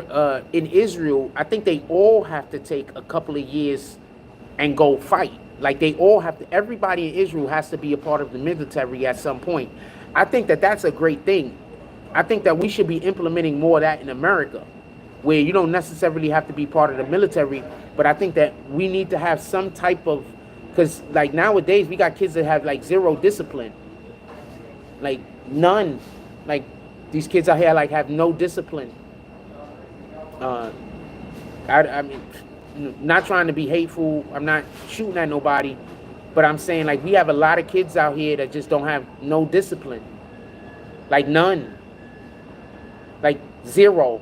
in Israel, I think they all have to take a couple of years and go fight. Like they all have to. Everybody in Israel has to be a part of the military at some point. I think that that's a great thing. I think that we should be implementing more of that in America, where you don't necessarily have to be part of the military, but I think that we need to have some type of, because like nowadays we got kids that have like zero discipline, like none. Like these kids out here like have no discipline. I mean, not trying to be hateful. I'm not shooting at nobody, but I'm saying like we have a lot of kids out here that just don't have no discipline, like none, like zero.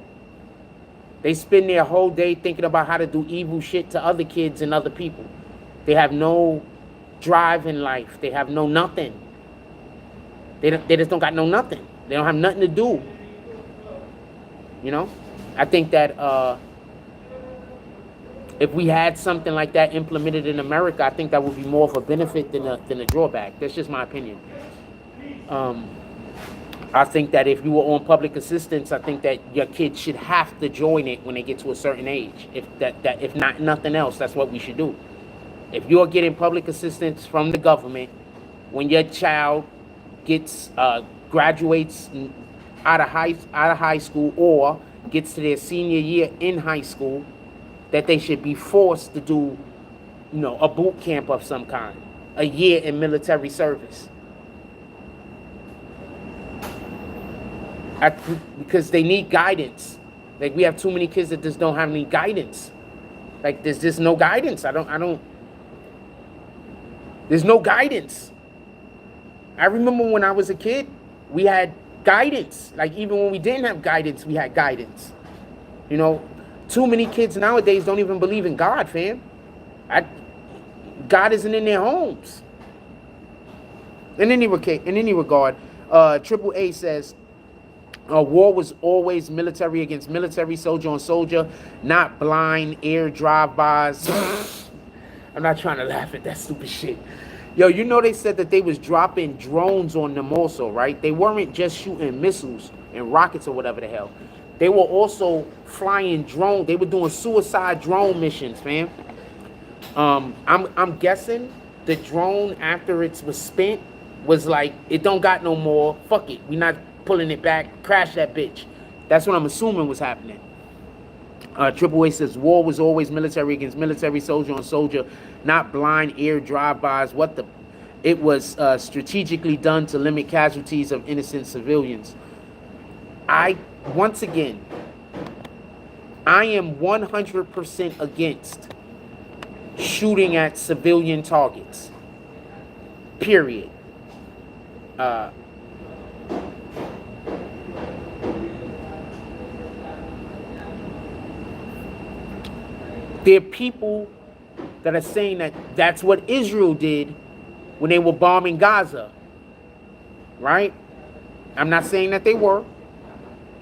They spend their whole day thinking about how to do evil shit to other kids and other people. They have no drive in life. They have no nothing. They just don't got no nothing. They don't have nothing to do. I think that if we had something like that implemented in America, I think that would be more of a benefit than a drawback. That's just my opinion. I think that if you were on public assistance, I think that your kids should have to join it when they get to a certain age. If not nothing else, that's what we should do. If you're getting public assistance from the government, when your child graduates out of high school or gets to their senior year in high school, that they should be forced to do, a boot camp of some kind, a year in military service. Because they need guidance. Like we have too many kids that just don't have any guidance. Like there's just no guidance. There's no guidance. I remember when I was a kid, we had guidance. Like even when we didn't have guidance, we had guidance. Too many kids nowadays don't even believe in God, fam. God isn't in their homes. In any regard, AAA says, war was always military against military, soldier on soldier, not blind air drive-bys. I'm not trying to laugh at that stupid shit. Yo, they said that they was dropping drones on them also, right? They weren't just shooting missiles and rockets or whatever the hell. They were also flying drones. They were doing suicide drone missions, fam. I'm guessing the drone, after it was spent, was like, it don't got no more. Fuck it. We not pulling it back. Crash that bitch. That's what I'm assuming was happening. AAA says, war was always military against military, soldier on soldier, not blind air drive-bys. It was strategically done to limit casualties of innocent civilians. Once again, I am 100% against shooting at civilian targets. Period. There are people that are saying that that's what Israel did when they were bombing Gaza. Right? I'm not saying that they were.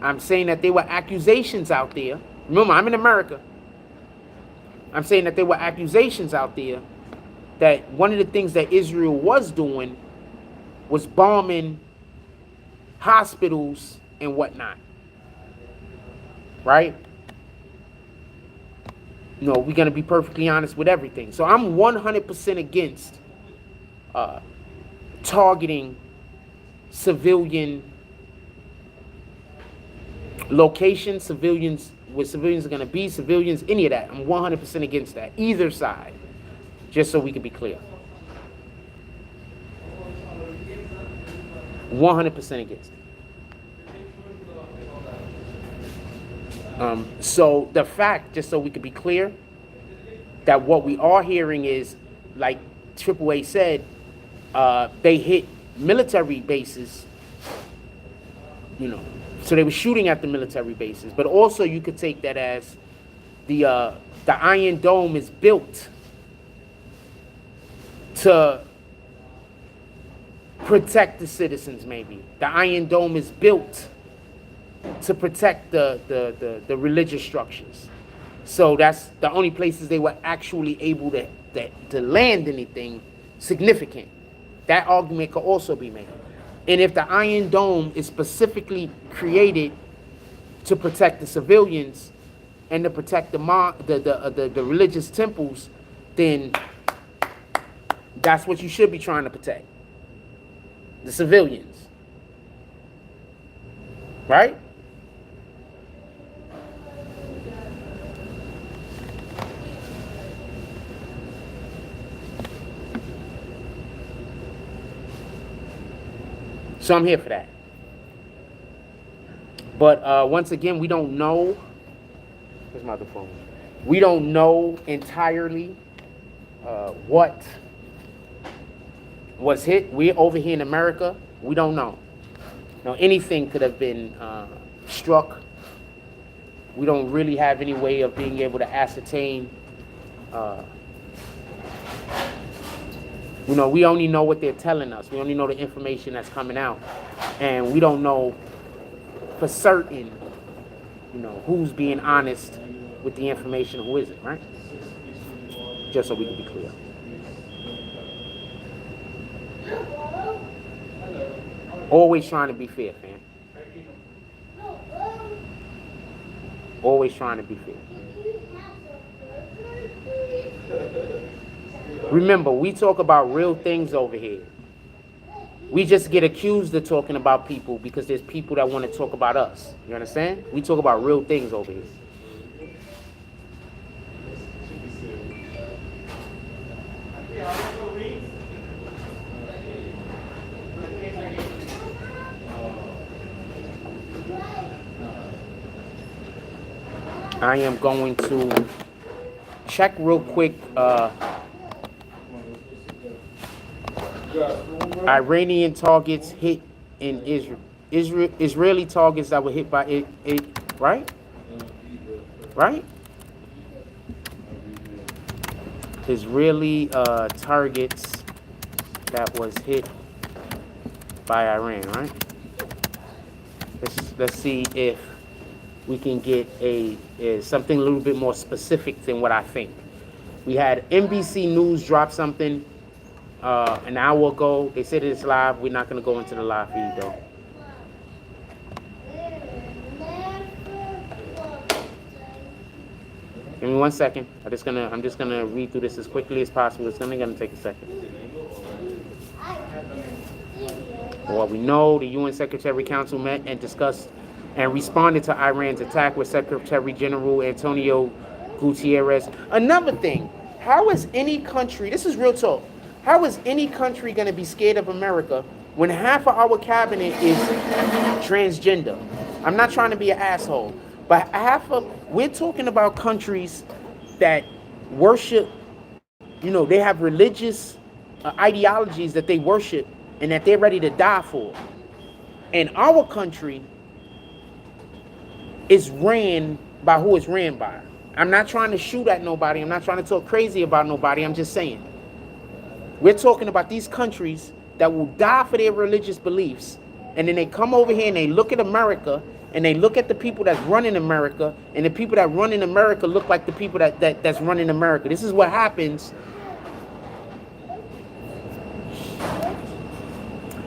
I'm saying that there were accusations out there. Remember, I'm in America. I'm saying that there were accusations out there that one of the things that Israel was doing was bombing hospitals and whatnot. Right? You know, we're going to be perfectly honest with everything. So I'm 100% against targeting civilian locations, civilians, where civilians are going to be, civilians, any of that. I'm 100% against that, either side, just so we can be clear. 100% against it. So the fact, just so we could be clear, that what we are hearing is, like AAA said, they hit military bases, you know, so they were shooting at the military bases. But also you could take that as the Iron Dome is built to protect the citizens, maybe. The Iron Dome is built to protect the religious structures. So that's the only places they were actually able to land anything significant. That argument could also be made. And if the Iron Dome is specifically created to protect the civilians and to protect the religious temples, then that's what you should be trying to protect. The civilians. Right? So I'm here for that. But once again, we don't know. Where's my other phone? We don't know entirely what was hit. We're over here in America. We don't know. Now, anything could have been struck. We don't really have any way of being able to ascertain. You know, we only know what they're telling us. We only know the information that's coming out. And we don't know for certain, you know, who's being honest with the information, who isn't, right? Just so we can be clear. Always trying to be fair, fam. Always trying to be fair. Remember, we talk about real things over here. We just get accused of talking about people because there's people that want to talk about us. You understand? We talk about real things over here. I am going to check real quick. Iranian targets hit in Israel. Israeli targets that were hit by it, right? Right? Israeli targets that was hit by Iran, right? Let's see if we can get something a little bit more specific than what I think. We had NBC News drop something an hour ago. They said it's live. We're not going to go into the live feed though. Give me 1 second. I'm just gonna read through this as quickly as possible. It's only gonna take a second. For what we know, the UN Secretary Council met and discussed and responded to Iran's attack with Secretary General Antonio Guterres. Another thing, how is any country, this is real talk, how is any country going to be scared of America when half of our cabinet is transgender? I'm not trying to be an asshole, but we're talking about countries that worship, you know, they have religious ideologies that they worship and that they're ready to die for. And our country is ran by who it's ran by. I'm not trying to shoot at nobody. I'm not trying to talk crazy about nobody. I'm just saying. We're talking about these countries that will die for their religious beliefs. And then they come over here and they look at America and they look at the people that's running America, and the people that run in America look like the people that's running America. This is what happens.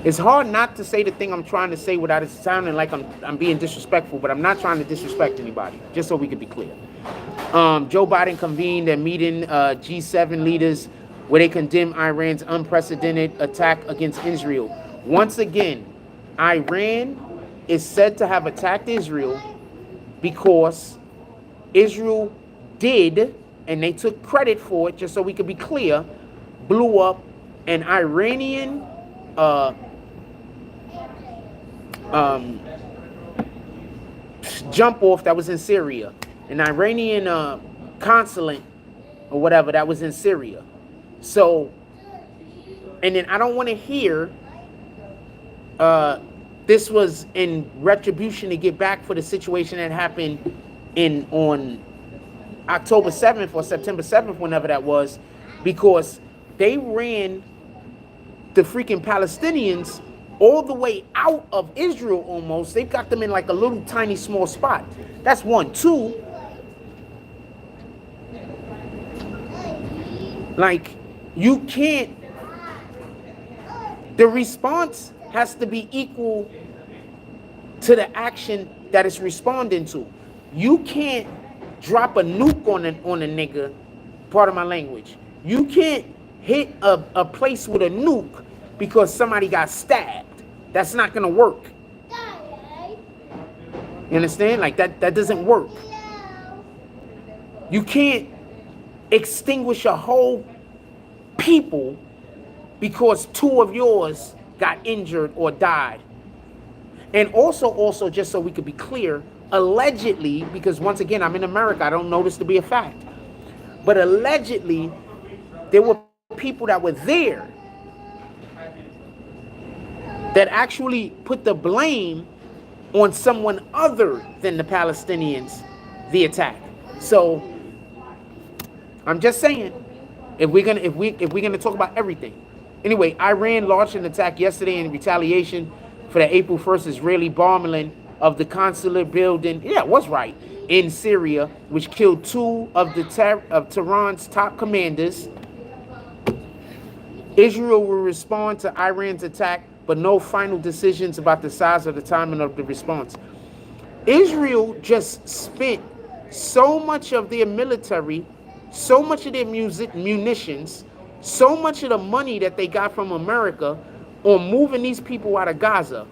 It's hard not to say the thing I'm trying to say without it sounding like I'm being disrespectful, but I'm not trying to disrespect anybody, just so we can be clear. Joe Biden convened a meeting, G7 leaders, where they condemn Iran's unprecedented attack against Israel. Once again, Iran is said to have attacked Israel because Israel did, and they took credit for it, just so we could be clear, blew up an Iranian jump off that was in Syria, an Iranian consulate or whatever that was in Syria. So, and then I don't want to hear this was in retribution to get back for the situation that happened on October 7th or September 7th, whenever that was, because they ran the freaking Palestinians all the way out of Israel almost. They've got them in like a little tiny small spot. That's one. Two, like, you can't, the response has to be equal to the action that it's responding to. You can't drop a nuke on a nigga, part of my language. You can't hit a place with a nuke because somebody got stabbed. That's not gonna work. You understand? Like that doesn't work. You can't extinguish a whole people because two of yours got injured or died. And also, just so we could be clear, allegedly, because once again, I'm in America, I don't know this to be a fact, but allegedly, there were people that were there that actually put the blame on someone other than the Palestinians, the attack. So, I'm just saying, if we're gonna talk about everything. Anyway, Iran launched an attack yesterday in retaliation for the April 1st Israeli bombing of the consulate building, yeah, it was right, in Syria, which killed two of Tehran's top commanders. Israel will respond to Iran's attack, but no final decisions about the size or the timing of the response. Israel just spent so much of their military, so much of their munitions, so much of the money that they got from America on moving these people out of Gaza.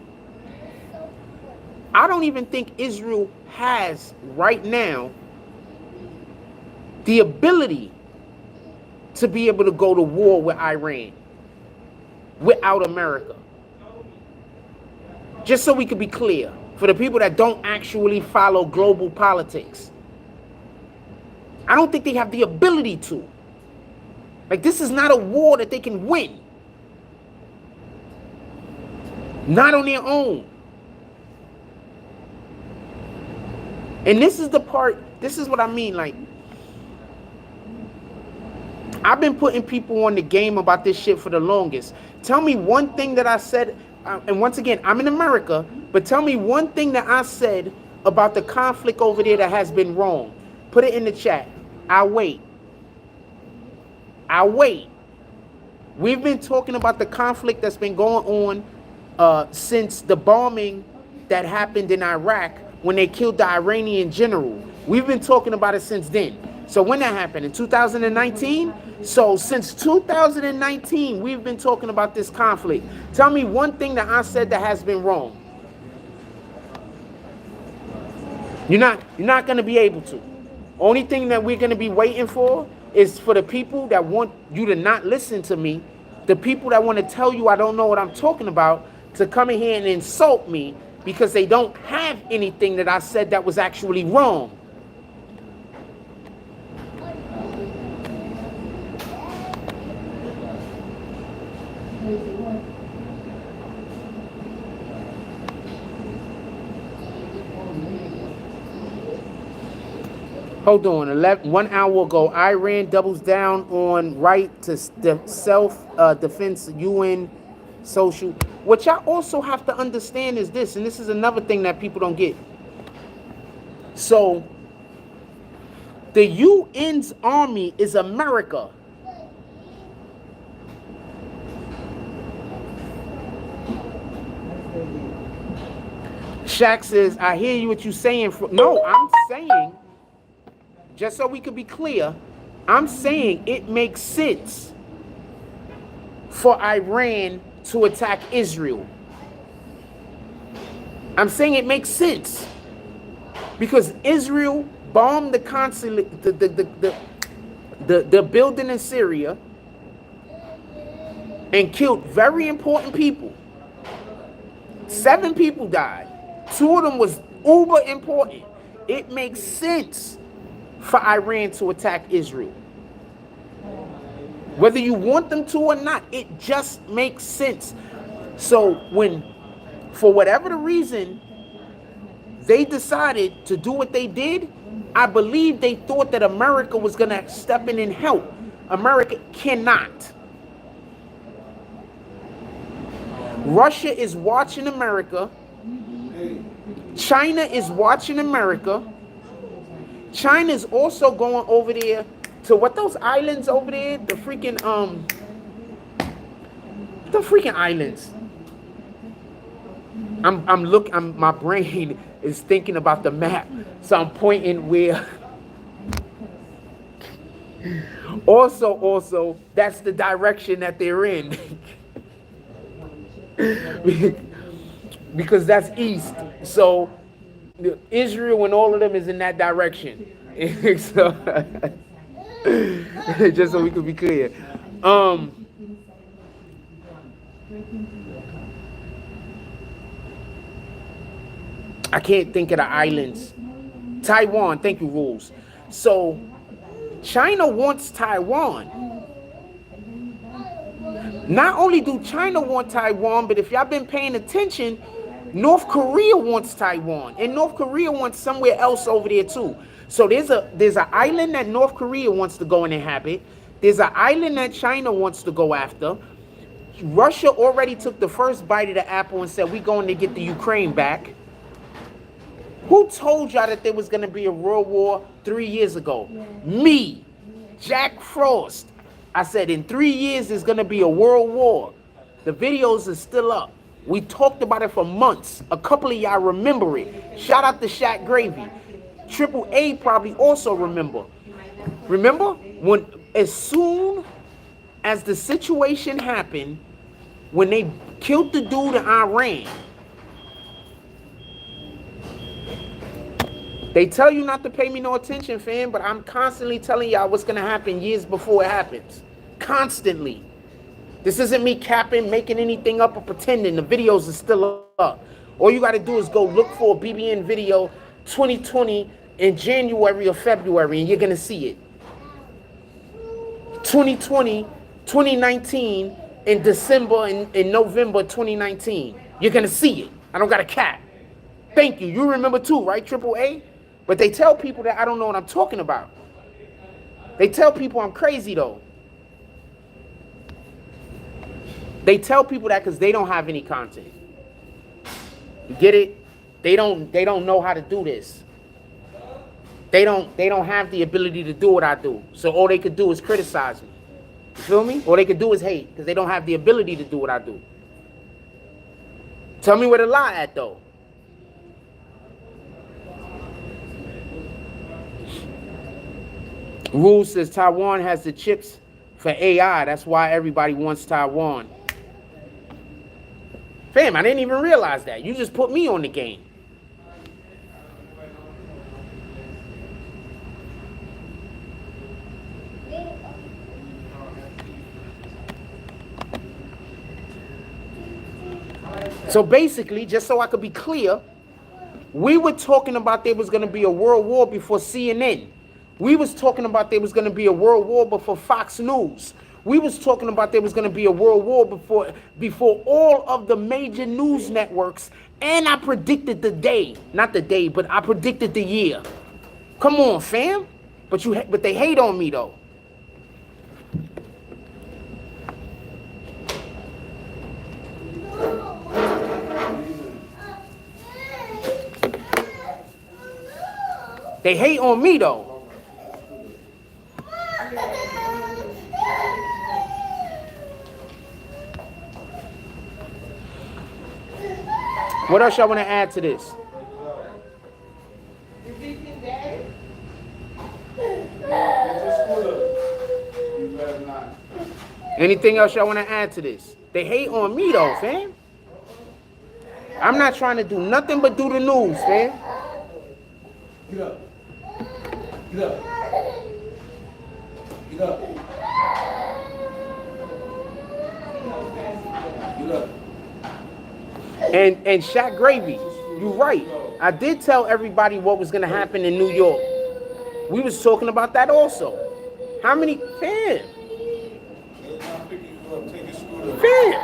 I don't even think Israel has right now the ability to be able to go to war with Iran without America. Just so we can be clear, for the people that don't actually follow global politics, I don't think they have the ability to. Like, this is not a war that they can win. Not on their own. And this is the part, this is what I mean, like, I've been putting people on the game about this shit for the longest. Tell me one thing that I said, and once again, I'm in America, but tell me one thing that I said about the conflict over there that has been wrong. Put it in the chat. I'll wait. I'll wait. We've been talking about the conflict that's been going on since the bombing that happened in Iraq when they killed the Iranian general. We've been talking about it since then. So when that happened, in 2019? So since 2019, we've been talking about this conflict. Tell me one thing that I said that has been wrong. You're not going to be able to. Only thing that we're going to be waiting for is for the people that want you to not listen to me, the people that want to tell you I don't know what I'm talking about, to come in here and insult me because they don't have anything that I said that was actually wrong. Hold on, 1 hour ago, Iran doubles down on right to self-defense UN social. What y'all also have to understand is this, and this is another thing that people don't get. So, the UN's army is America. Shaq says, I hear you what you're saying. No, I'm saying, just so we could be clear, I'm saying it makes sense for Iran to attack Israel. I'm saying it makes sense because Israel bombed the consulate, the building in Syria, and killed very important people. 7 people died. 2 of them was uber important. It makes sense for Iran to attack Israel. Whether you want them to or not, it just makes sense. So when, for whatever the reason, they decided to do what they did, I believe they thought that America was going to step in and help. America cannot. Russia is watching America. China is watching America. China is also going over there to what those islands over there? The freaking islands. My brain is thinking about the map, so I'm pointing where. Also, that's the direction that they're in. Because that's east. So Israel and all of them is in that direction. So, just so we can be clear. I can't think of the islands. Taiwan, thank you, Rules. So China wants Taiwan. Not only do China want Taiwan, but if y'all been paying attention, North Korea wants Taiwan, and North Korea wants somewhere else over there too. So there's an island that North Korea wants to go and inhabit. There's an island that China wants to go after. Russia already took the first bite of the apple and said, we're going to get the Ukraine back. Who told y'all that there was going to be a world war 3 years ago? Me, Jack Frost. I said in 3 years there's going to be a world war. The videos are still up. We talked about it for months. A couple of y'all remember it. Shout out to Shaq Gravy. WWIII probably also remember. Remember when, as soon as the situation happened, when they killed the dude in Iran, they tell you not to pay me no attention, fam, but I'm constantly telling y'all what's going to happen years before it happens. Constantly. This isn't me capping, making anything up, or pretending. The videos are still up. All you got to do is go look for a BBN video 2020 in January or February, and you're going to see it. 2020, 2019, in December and in November 2019. You're going to see it. I don't got a cap. Thank you. You remember too, right, WWIII? But they tell people that I don't know what I'm talking about. They tell people I'm crazy, though. They tell people that because they don't have any content. You get it? They don't know how to do this. They don't have the ability to do what I do. So all they could do is criticize me. You feel me? All they could do is hate because they don't have the ability to do what I do. Tell me where the lie at, though. Rule says Taiwan has the chips for AI. That's why everybody wants Taiwan. Fam, I didn't even realize that. You just put me on the game. So basically, just so I could be clear, we were talking about there was going to be a world war before CNN. We was talking about there was going to be a world war before Fox News. We was talking about there was going to be a world war before all of the major news networks. And I predicted the day. Not the day, but I predicted the year. Come on, fam. But they hate on me, though. They hate on me, though. What else y'all want to add to this? Anything else y'all want to add to this? They hate on me though, fam. I'm not trying to do nothing but do the news, fam. Get up. Get up. Get up. Get up. And Shaq Gravy, you're right. I did tell everybody what was gonna happen in New York. We was talking about that also. How many fam? Fam.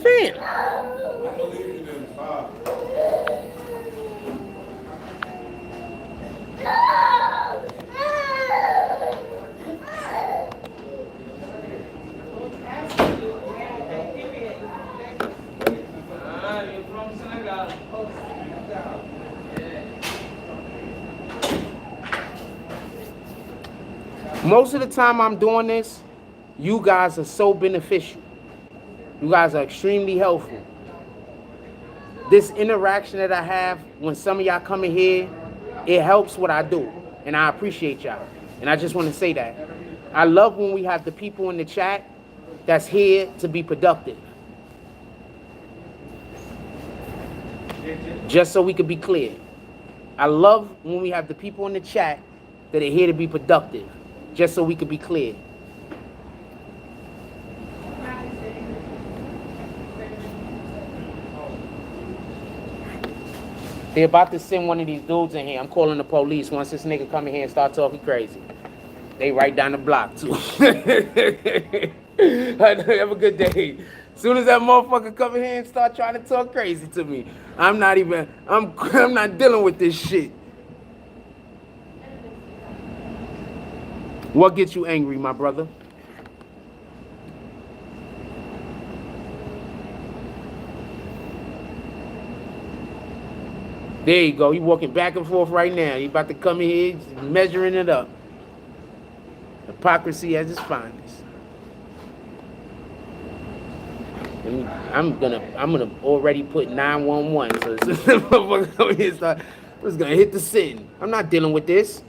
Fam. Most of the time I'm doing this, you guys are so beneficial. You guys are extremely helpful. This interaction that I have when some of y'all come in here, it helps what I do. And I appreciate y'all. And I just want to say that. I love when we have the people in the chat that's here to be productive. Just so we could be clear. I love when we have the people in the chat that are here to be productive. Just so we could be clear. They're about to send one of these dudes in here. I'm calling the police once this nigga come in here and start talking crazy. They right down the block too. Have a good day. As soon as that motherfucker come in here and start trying to talk crazy to me, I'm not dealing with this shit. What gets you angry, my brother? There you go. You walking back and forth right now. You about to come in here measuring it up. Hypocrisy at its finest. I'm gonna already put 911. So as soon as motherfucker come here, I'm just gonna hit the send. I'm not dealing with this.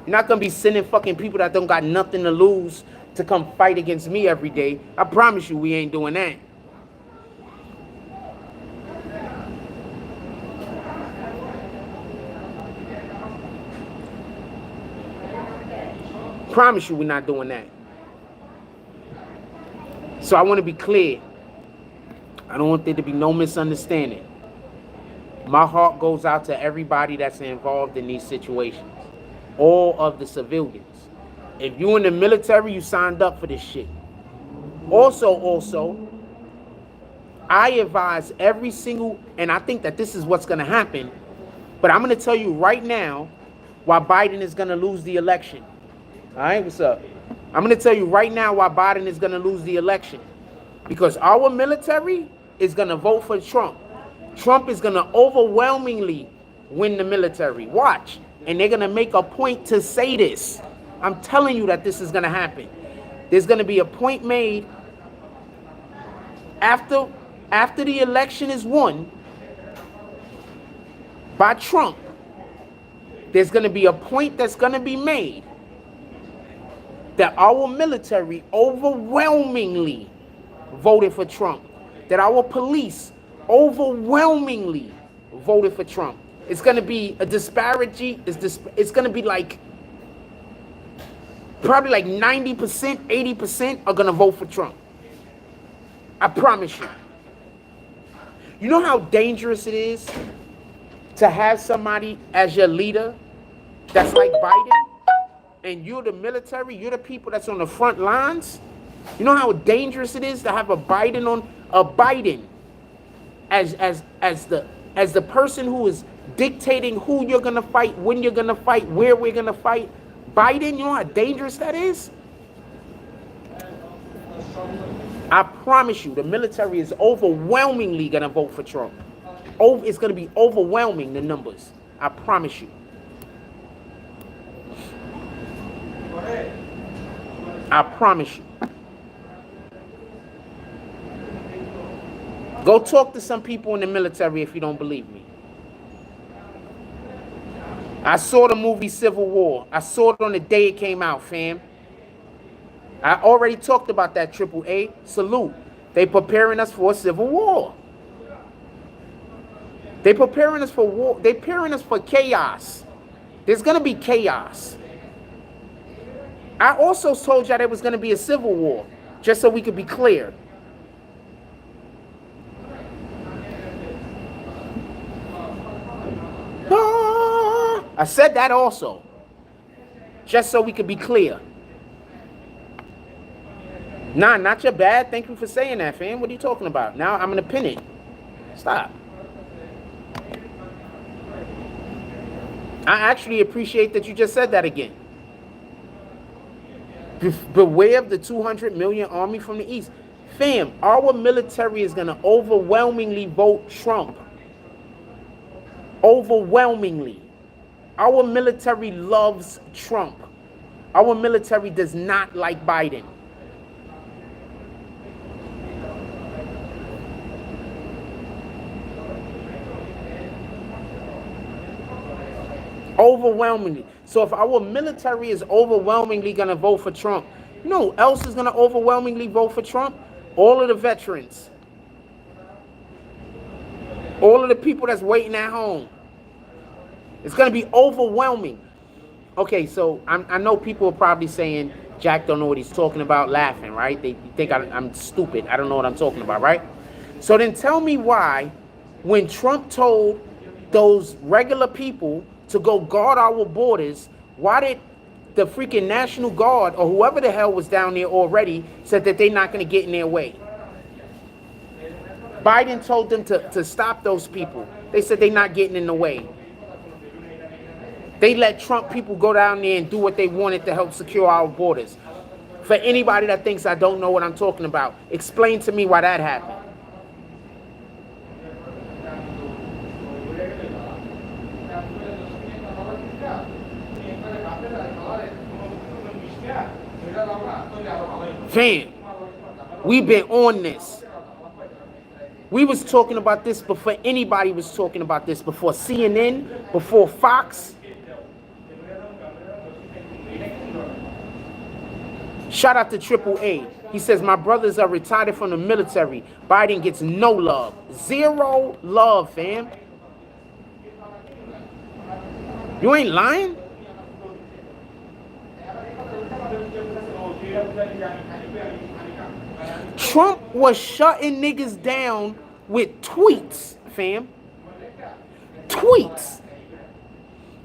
You're not gonna be sending fucking people that don't got nothing to lose to come fight against me every day. I promise you we ain't doing that. Promise you we're not doing that. So I want to be clear. I don't want there to be no misunderstanding. My heart goes out to everybody that's involved in these situations. All of the civilians. If you in the military, you signed up for this shit. Also, I advise every single, and I think that this is what's going to happen, but I'm going to tell you right now why Biden is going to lose the election. All right, what's up? I'm going to tell you right now why Biden is going to lose the election. Because our military is going to vote for Trump. Trump is going to overwhelmingly win the military. Watch. And they're going to make a point to say this. I'm telling you that this is going to happen. There's going to be a point made after the election is won by Trump. There's going to be a point that's going to be made that our military overwhelmingly voted for Trump. That our police overwhelmingly voted for Trump. It's going to be a disparity. It's going to be like, probably like 90%, 80% are going to vote for Trump. I promise you. You know how dangerous it is to have somebody as your leader that's like Biden? And you're the military, you're the people that's on the front lines. You know how dangerous it is to have a Biden as the person who is dictating who you're gonna fight, when you're gonna fight, where we're gonna fight. Biden, you know how dangerous that is? I promise you, the military is overwhelmingly gonna vote for Trump. It's gonna be overwhelming, the numbers. I promise you. I promise you. Go talk to some people in the military if you don't believe me. I saw the movie Civil War. I saw it on the day it came out, fam. I already talked about that, AAA. Salute. They preparing us for a civil war. They preparing us for war. They preparing us for chaos. There's going to be chaos. I also told y'all there was going to be a civil war, just so we could be clear. I said that also, just so we could be clear. Nah, not your bad. Thank you for saying that, fam. What are you talking about? Now I'm going to pin it. Stop. I actually appreciate that you just said that again. Beware of the 200 million army from the east. Fam, our military is going to overwhelmingly vote Trump. Overwhelmingly. Our military loves Trump. Our military does not like Biden. Overwhelmingly. So if our military is overwhelmingly going to vote for Trump, you know who else is going to overwhelmingly vote for Trump? All of the veterans. All of the people that's waiting at home. It's going to be overwhelming. Okay, so I know people are probably saying, Jack don't know what he's talking about, laughing, right? They think I'm stupid. I don't know what I'm talking about, right? So then tell me why, when Trump told those regular people to go guard our borders, why did the freaking National Guard or whoever the hell was down there already said that they're not going to get in their way? Biden told them to stop those people. They said they're not getting in the way. They let Trump people go down there and do what they wanted to help secure our borders. For anybody that thinks I don't know what I'm talking about, explain to me why that happened. Fam, we've been on this. We was talking about this before anybody was talking about this, before CNN, before Fox. Shout out to AAA. He says, my brothers are retired from the military. Biden gets no love. Zero love, fam. You ain't lying? Trump was shutting niggas down with tweets, fam. Tweets.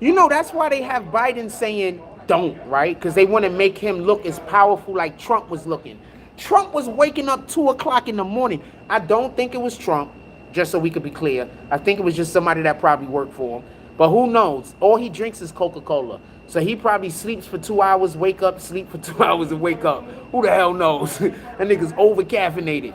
You know, that's why they have Biden saying don't, right? Because they want to make him look as powerful like Trump was looking. Trump was waking up 2 o'clock in the morning. I don't think it was Trump, just so we could be clear. I think it was just somebody that probably worked for him. But who knows? All he drinks is Coca-Cola. So he probably sleeps for 2 hours, wake up, sleep for 2 hours, and wake up. Who the hell knows? That nigga's over-caffeinated.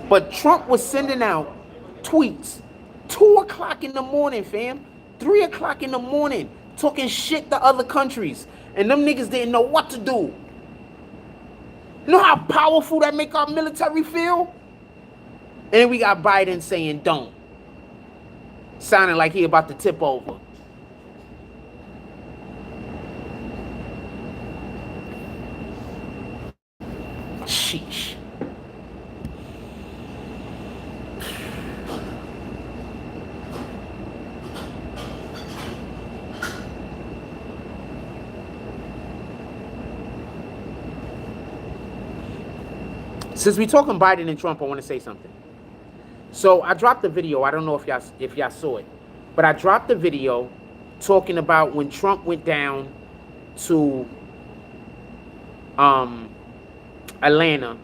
But Trump was sending out tweets 2 o'clock in the morning, fam. 3 o'clock in the morning, talking shit to other countries. And them niggas didn't know what to do. You know how powerful that make our military feel? And then we got Biden saying don't. Sounding like he about to tip over. Sheesh. Since we talking Biden and Trump, I want to say something. So I dropped the video. I don't know if y'all saw it, but I dropped the video talking about when Trump went down to Atlanta,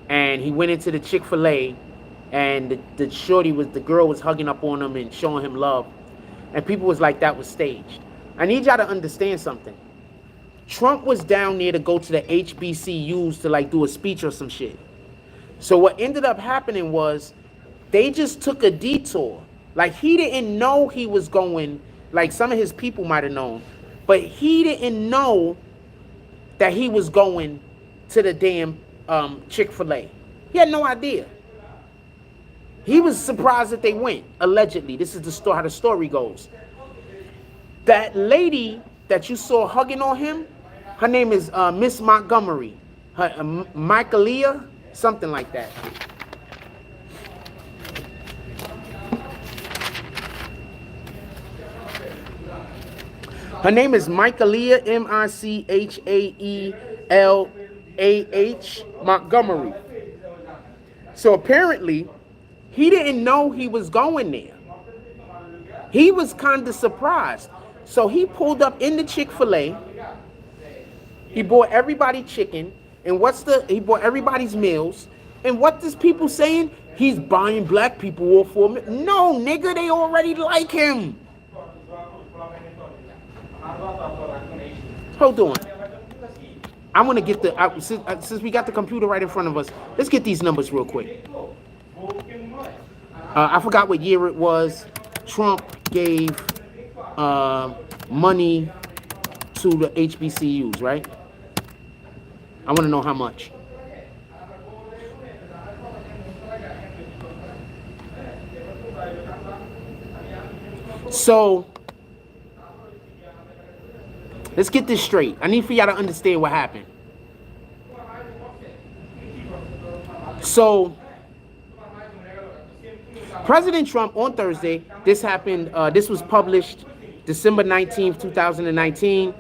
and he went into the Chick-fil-A, and the girl was hugging up on him and showing him love, and people was like that was staged. I need y'all to understand something. Trump was down there to go to the HBCUs to like do a speech or some shit. So what ended up happening was they just took a detour. Like he didn't know he was going, like some of his people might have known, but he didn't know that he was going to the damn Chick-fil-A. He had no idea. He was surprised that they went, allegedly. This is the story, how the story goes. That lady that you saw hugging on him, her name is Miss Montgomery. Her, Michaelia, something like that. Her name is Michaelia, Michaelah, Montgomery. So apparently, he didn't know he was going there. He was kind of surprised. So he pulled up in the Chick-fil-A. He bought everybody chicken. And he bought everybody's meals. And what is people saying? He's buying black people all for me. No, nigga, they already like him. Hold on. I want to get since we got the computer right in front of us, let's get these numbers real quick. I forgot what year it was. Trump gave money to the HBCUs, right? I want to know how much. So, let's get this straight. I need for y'all to understand what happened. So, President Trump on Thursday, this happened, this was published December 19th, 2019.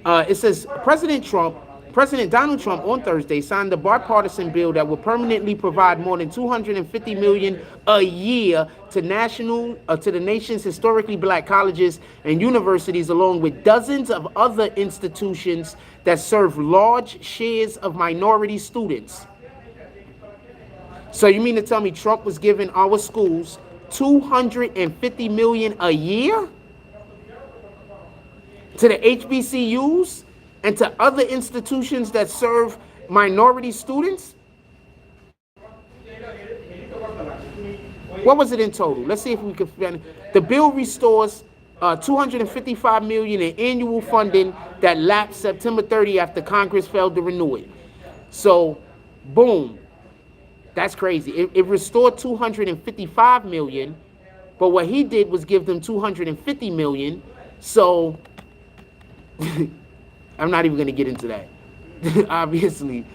It says, President Donald Trump on Thursday signed a bipartisan bill that will permanently provide more than $250 million a year to the nation's historically black colleges and universities, along with dozens of other institutions that serve large shares of minority students. So you mean to tell me Trump was giving our schools $250 million a year to the HBCUs and to other institutions that serve minority students? What was it in total? Let's see if we can find it. The bill restores $255 million in annual funding that lapsed September 30 after Congress failed to renew it. So, boom. That's crazy. It restored $255 million, but what he did was give them $250 million. So I'm not even going to get into that. Obviously,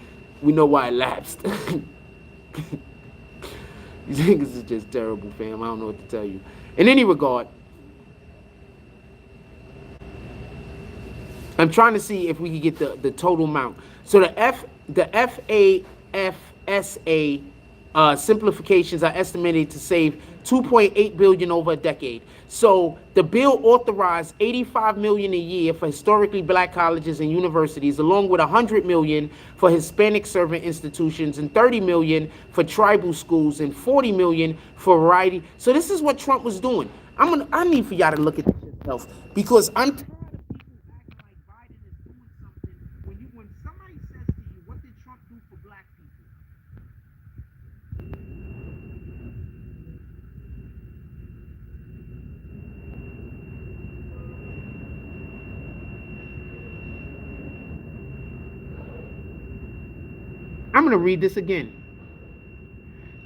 we know why it lapsed. These niggas is just terrible, fam. I don't know what to tell you. In any regard, I'm trying to see if we can get the total amount. So the FAFSA simplifications are estimated to save $2.8 billion over a decade. So the bill authorized $85 million a year for historically black colleges and universities, along with $100 million for Hispanic serving institutions and $30 million for tribal schools and $40 million for variety. So this is what Trump was doing. I need for y'all to look at this yourself, because I'm tired of people acting like Biden is doing something when somebody says to you, what did Trump do for black people? I'm going to read this again.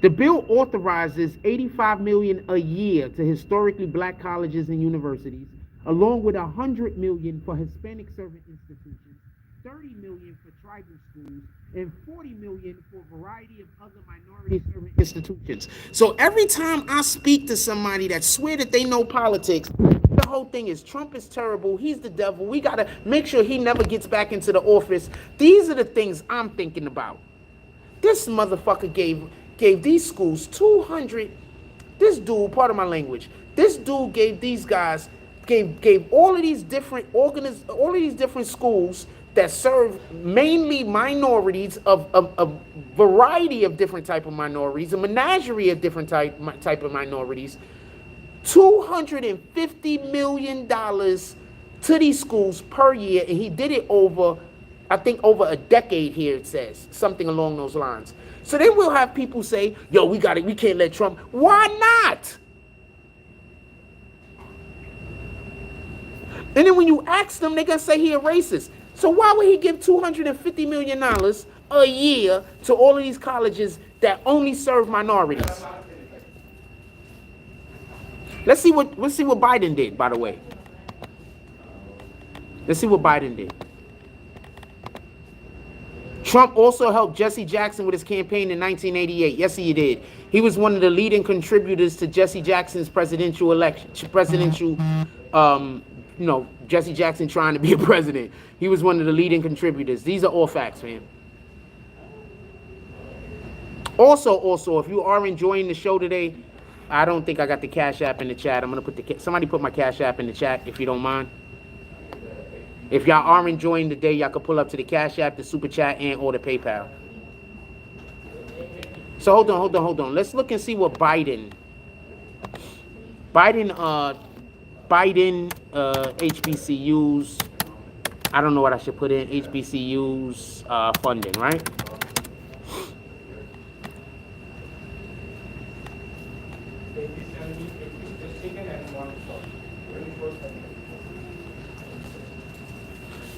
The bill authorizes $85 million a year to historically black colleges and universities, along with $100 million for Hispanic serving institutions, $30 million for tribal schools, and $40 million for a variety of other minority serving institutions. So every time I speak to somebody that swear that they know politics, the whole thing is Trump is terrible. He's the devil. We got to make sure he never gets back into the office. These are the things I'm thinking about. This motherfucker gave these schools 200. This dude, part of my language. This dude gave these guys, gave all of these different all of these different schools that serve mainly minorities of a variety of different type of minorities, a menagerie of different type of minorities, $250 million to these schools per year, and he did it over, I think, over a decade here, it says, something along those lines. So then we'll have people say, yo, we can't let Trump. Why not? And then when you ask them, they're going to say he a racist. So why would he give $250 million a year to all of these colleges that only serve minorities? Let's see what Biden did, by the way. Let's see what Biden did. Trump also helped Jesse Jackson with his campaign in 1988. Yes, he did. He was one of the leading contributors to Jesse Jackson's presidential election. Jesse Jackson trying to be a president. He was one of the leading contributors. These are all facts, man. Also, if you are enjoying the show today, I don't think I got the Cash App in the chat. I'm gonna put somebody put my Cash App in the chat if you don't mind. If y'all are enjoying the day, y'all can pull up to the Cash App, the Super Chat, and or the PayPal. So hold on. Let's look and see what Biden, HBCUs. I don't know what I should put in. HBCUs funding, right?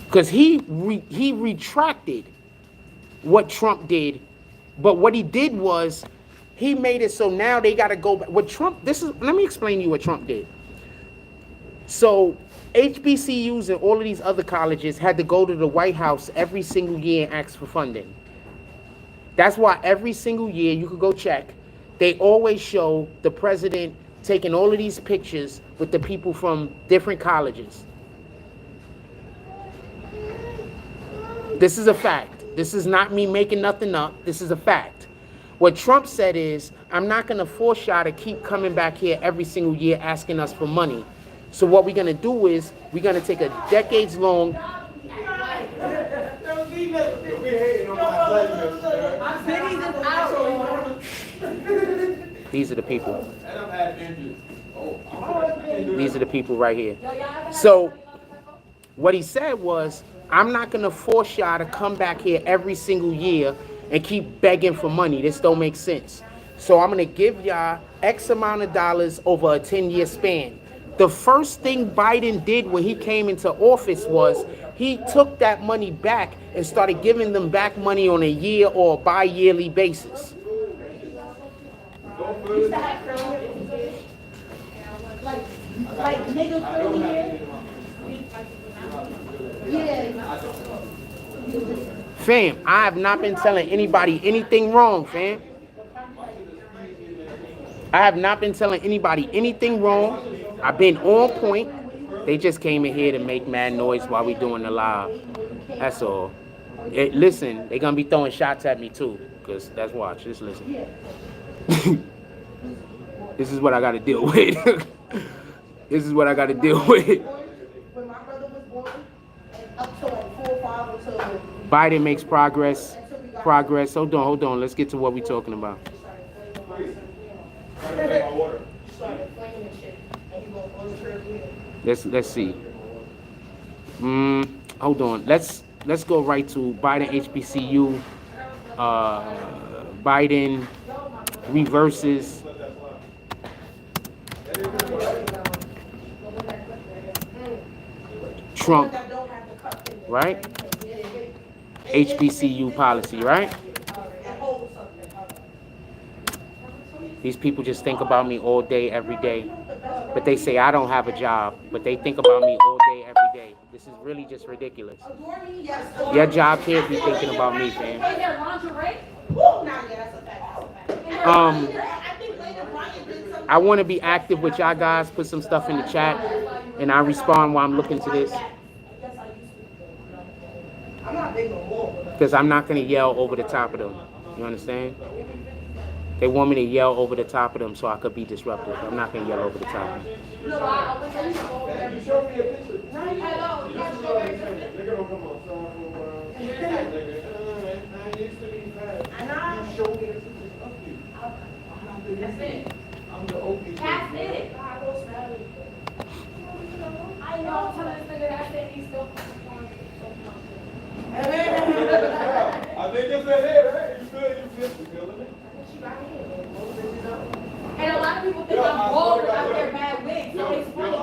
Because he retracted what Trump did, but what he did was he made it so now they got to go back. What Trump, let me explain to you what Trump did. So HBCUs and all of these other colleges had to go to the White House every single year and ask for funding. That's why every single year, you could go check, they always show the president taking all of these pictures with the people from different colleges. This is a fact. This is not me making nothing up. This is a fact. What Trump said is, I'm not going to force y'all to keep coming back here every single year asking us for money. So what we're going to do is, we're going to take a decades-long... These are the people. These are the people right here. So what he said was, I'm not going to force y'all to come back here every single year and keep begging for money. This don't make sense. So I'm going to give y'all X amount of dollars over a 10-year span. The first thing Biden did when he came into office was he took that money back and started giving them back money on a year or a bi-yearly basis. Like niggas curly hair. Yeah. Fam, I have not been telling anybody anything wrong, fam. I have not been telling anybody anything wrong. I've been on point. They just came in here to make mad noise while we doing the live. That's all. Listen, they gonna be throwing shots at me too, because that's watch. Just listen. This is what I gotta deal with. This is what I gotta deal with. When my brother was born, and up to like 4 or 5 or so. Biden makes progress. Hold on. Let's get to what we're talking about. Let's see. Hold on. Let's go right to Biden HBCU. Biden reverses. Trump, right? HBCU policy, right? These people just think about me all day, every day. But they say I don't have a job, but they think about me all day, every day. This is really just ridiculous. Your job can't be thinking about me, fam. I want to be active with y'all guys. Put some stuff in the chat, and I respond while I'm looking to this. Because I'm not going to yell over the top of them. You understand? They want me to yell over the top of them so I could be disruptive. I'm not going to yell over the top of them. That's it. That's it. I know. I'm telling this nigga that said he's still. I think it's that head, right? You good, you feeling it? And a lot of people think I'm bald without their bad wigs, so it's funny. I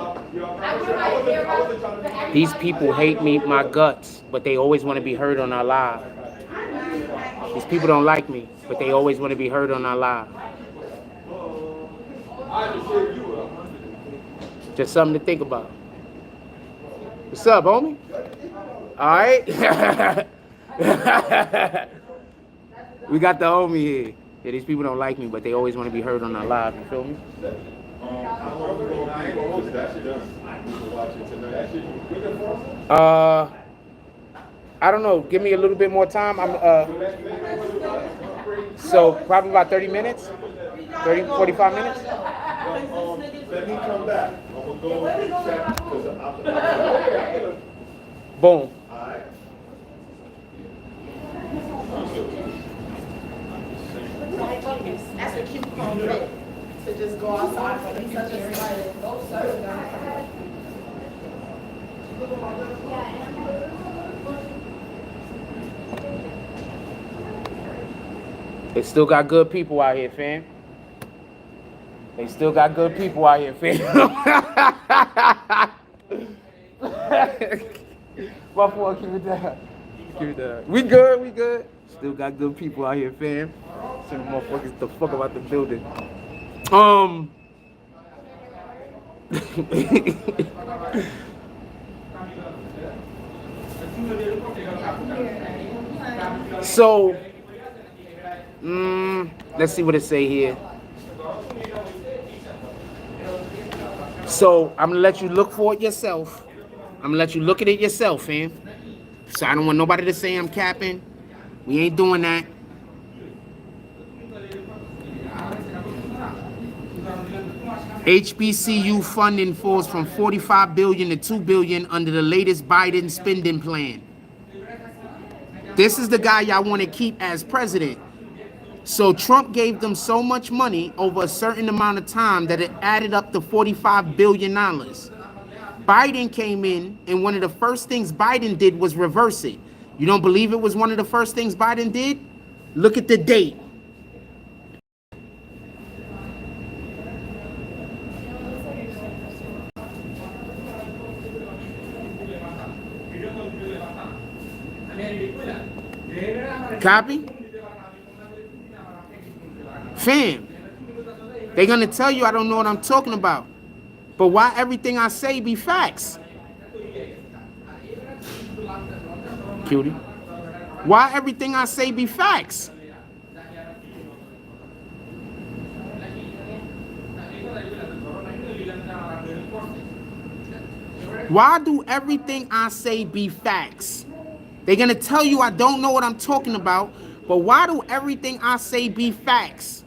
wear my hair out for everybody. These people hate me, my guts, but they always want to be heard on our live. These people don't like me, but they always want to be heard on our live. I just share you up. Just something to think about. What's up, homie? All right. We got the homie here. Yeah, these people don't like me, but they always want to be heard on our live. You feel me? I don't know. Give me a little bit more time. So probably about 30 minutes, 45 minutes. Let me come back. I'm gonna go check because Boom. That's a cute compliment to just go outside, but he's such a smart. They still got good people out here, fam. They still got good people out here, fam. My fault, keep it down. Keep it down. We good, we good. Still got good people out here, fam. Some motherfuckers the fuck about the building. So, let's see what it say here. So, I'm gonna let you look for it yourself. I'm gonna let you look at it yourself, fam. So I don't want nobody to say I'm capping. We ain't doing that. HBCU funding falls from $45 billion to $2 billion under the latest Biden spending plan. This is the guy y'all want to keep as president. So Trump gave them so much money over a certain amount of time that it added up to $45 billion. Biden came in, and one of the first things Biden did was reverse it. You don't believe it was one of the first things Biden did? Look at the date. Copy? Fam, they're gonna tell you I don't know what I'm talking about. But why everything I say be facts? Cutie. Why everything I say be facts? Why do everything I say be facts? They're gonna tell you I don't know what I'm talking about, but why do everything I say be facts?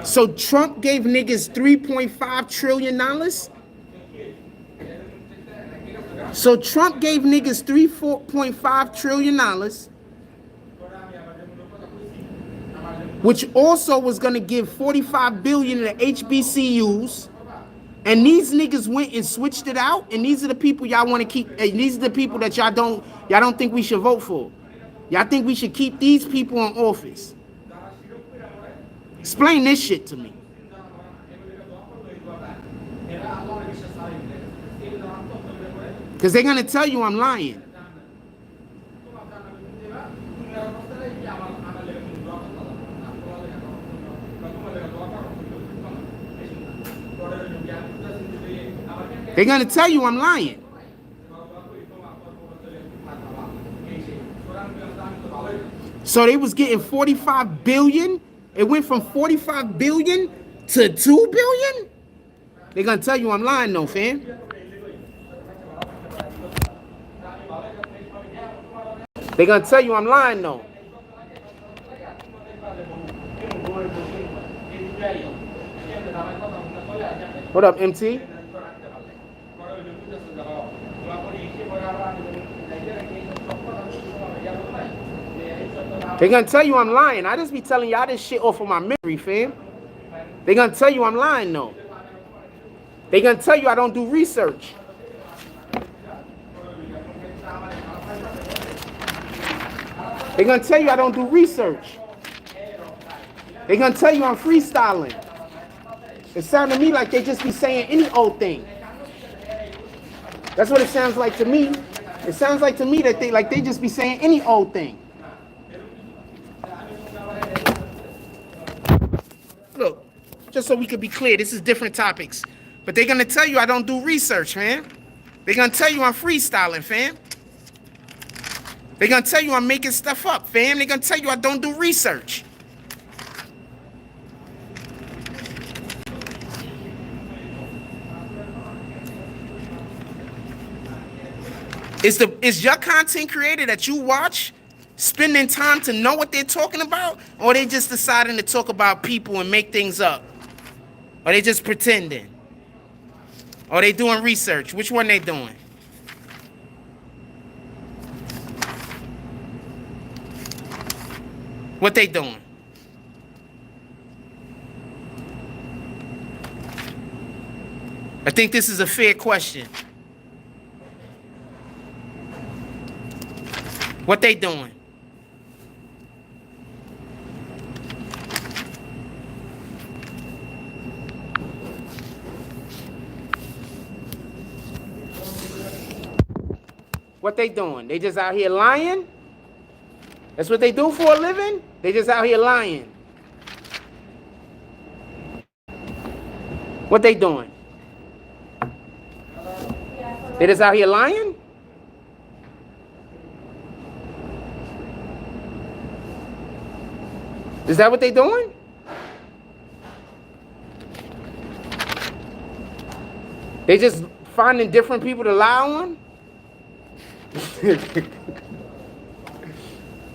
So Trump gave niggas $3.5 trillion? So Trump gave niggas $3.5 trillion, which also was gonna give $45 billion to HBCUs. And these niggas went and switched it out, and these are the people y'all want to keep, and these are the people that y'all don't think we should vote for. Y'all think we should keep these people in office. Explain this shit to me. Because they're going to tell you I'm lying. They're going to tell you I'm lying. So they was getting 45 billion. It went from 45 billion to 2 billion. They're going to tell you I'm lying though, fam. They're going to tell you I'm lying though. What up, MT? They're gonna tell you I'm lying. I just be telling y'all this shit off of my memory, fam. They're gonna tell you I'm lying, though. They're gonna tell you I don't do research. They're gonna tell you I don't do research. They're gonna tell you I'm freestyling. It sounds to me like they just be saying any old thing. That's what it sounds like to me. It sounds like to me that they just be saying any old thing. Look, just so we could be clear, this is different topics. But they're gonna tell you I don't do research, man. They're gonna tell you I'm freestyling, fam. They're gonna tell you I'm making stuff up, fam. They're gonna tell you I don't do research. Is your content creator that you watch spending time to know what they're talking about? Or they just deciding to talk about people and make things up? Or they just pretending? Or they doing research? Which one they doing? What they doing? I think this is a fair question. What they doing? What they doing? They just out here lying? That's what they do for a living? They just out here lying. What they doing? They just out here lying? Is that what they doing? They just finding different people to lie on?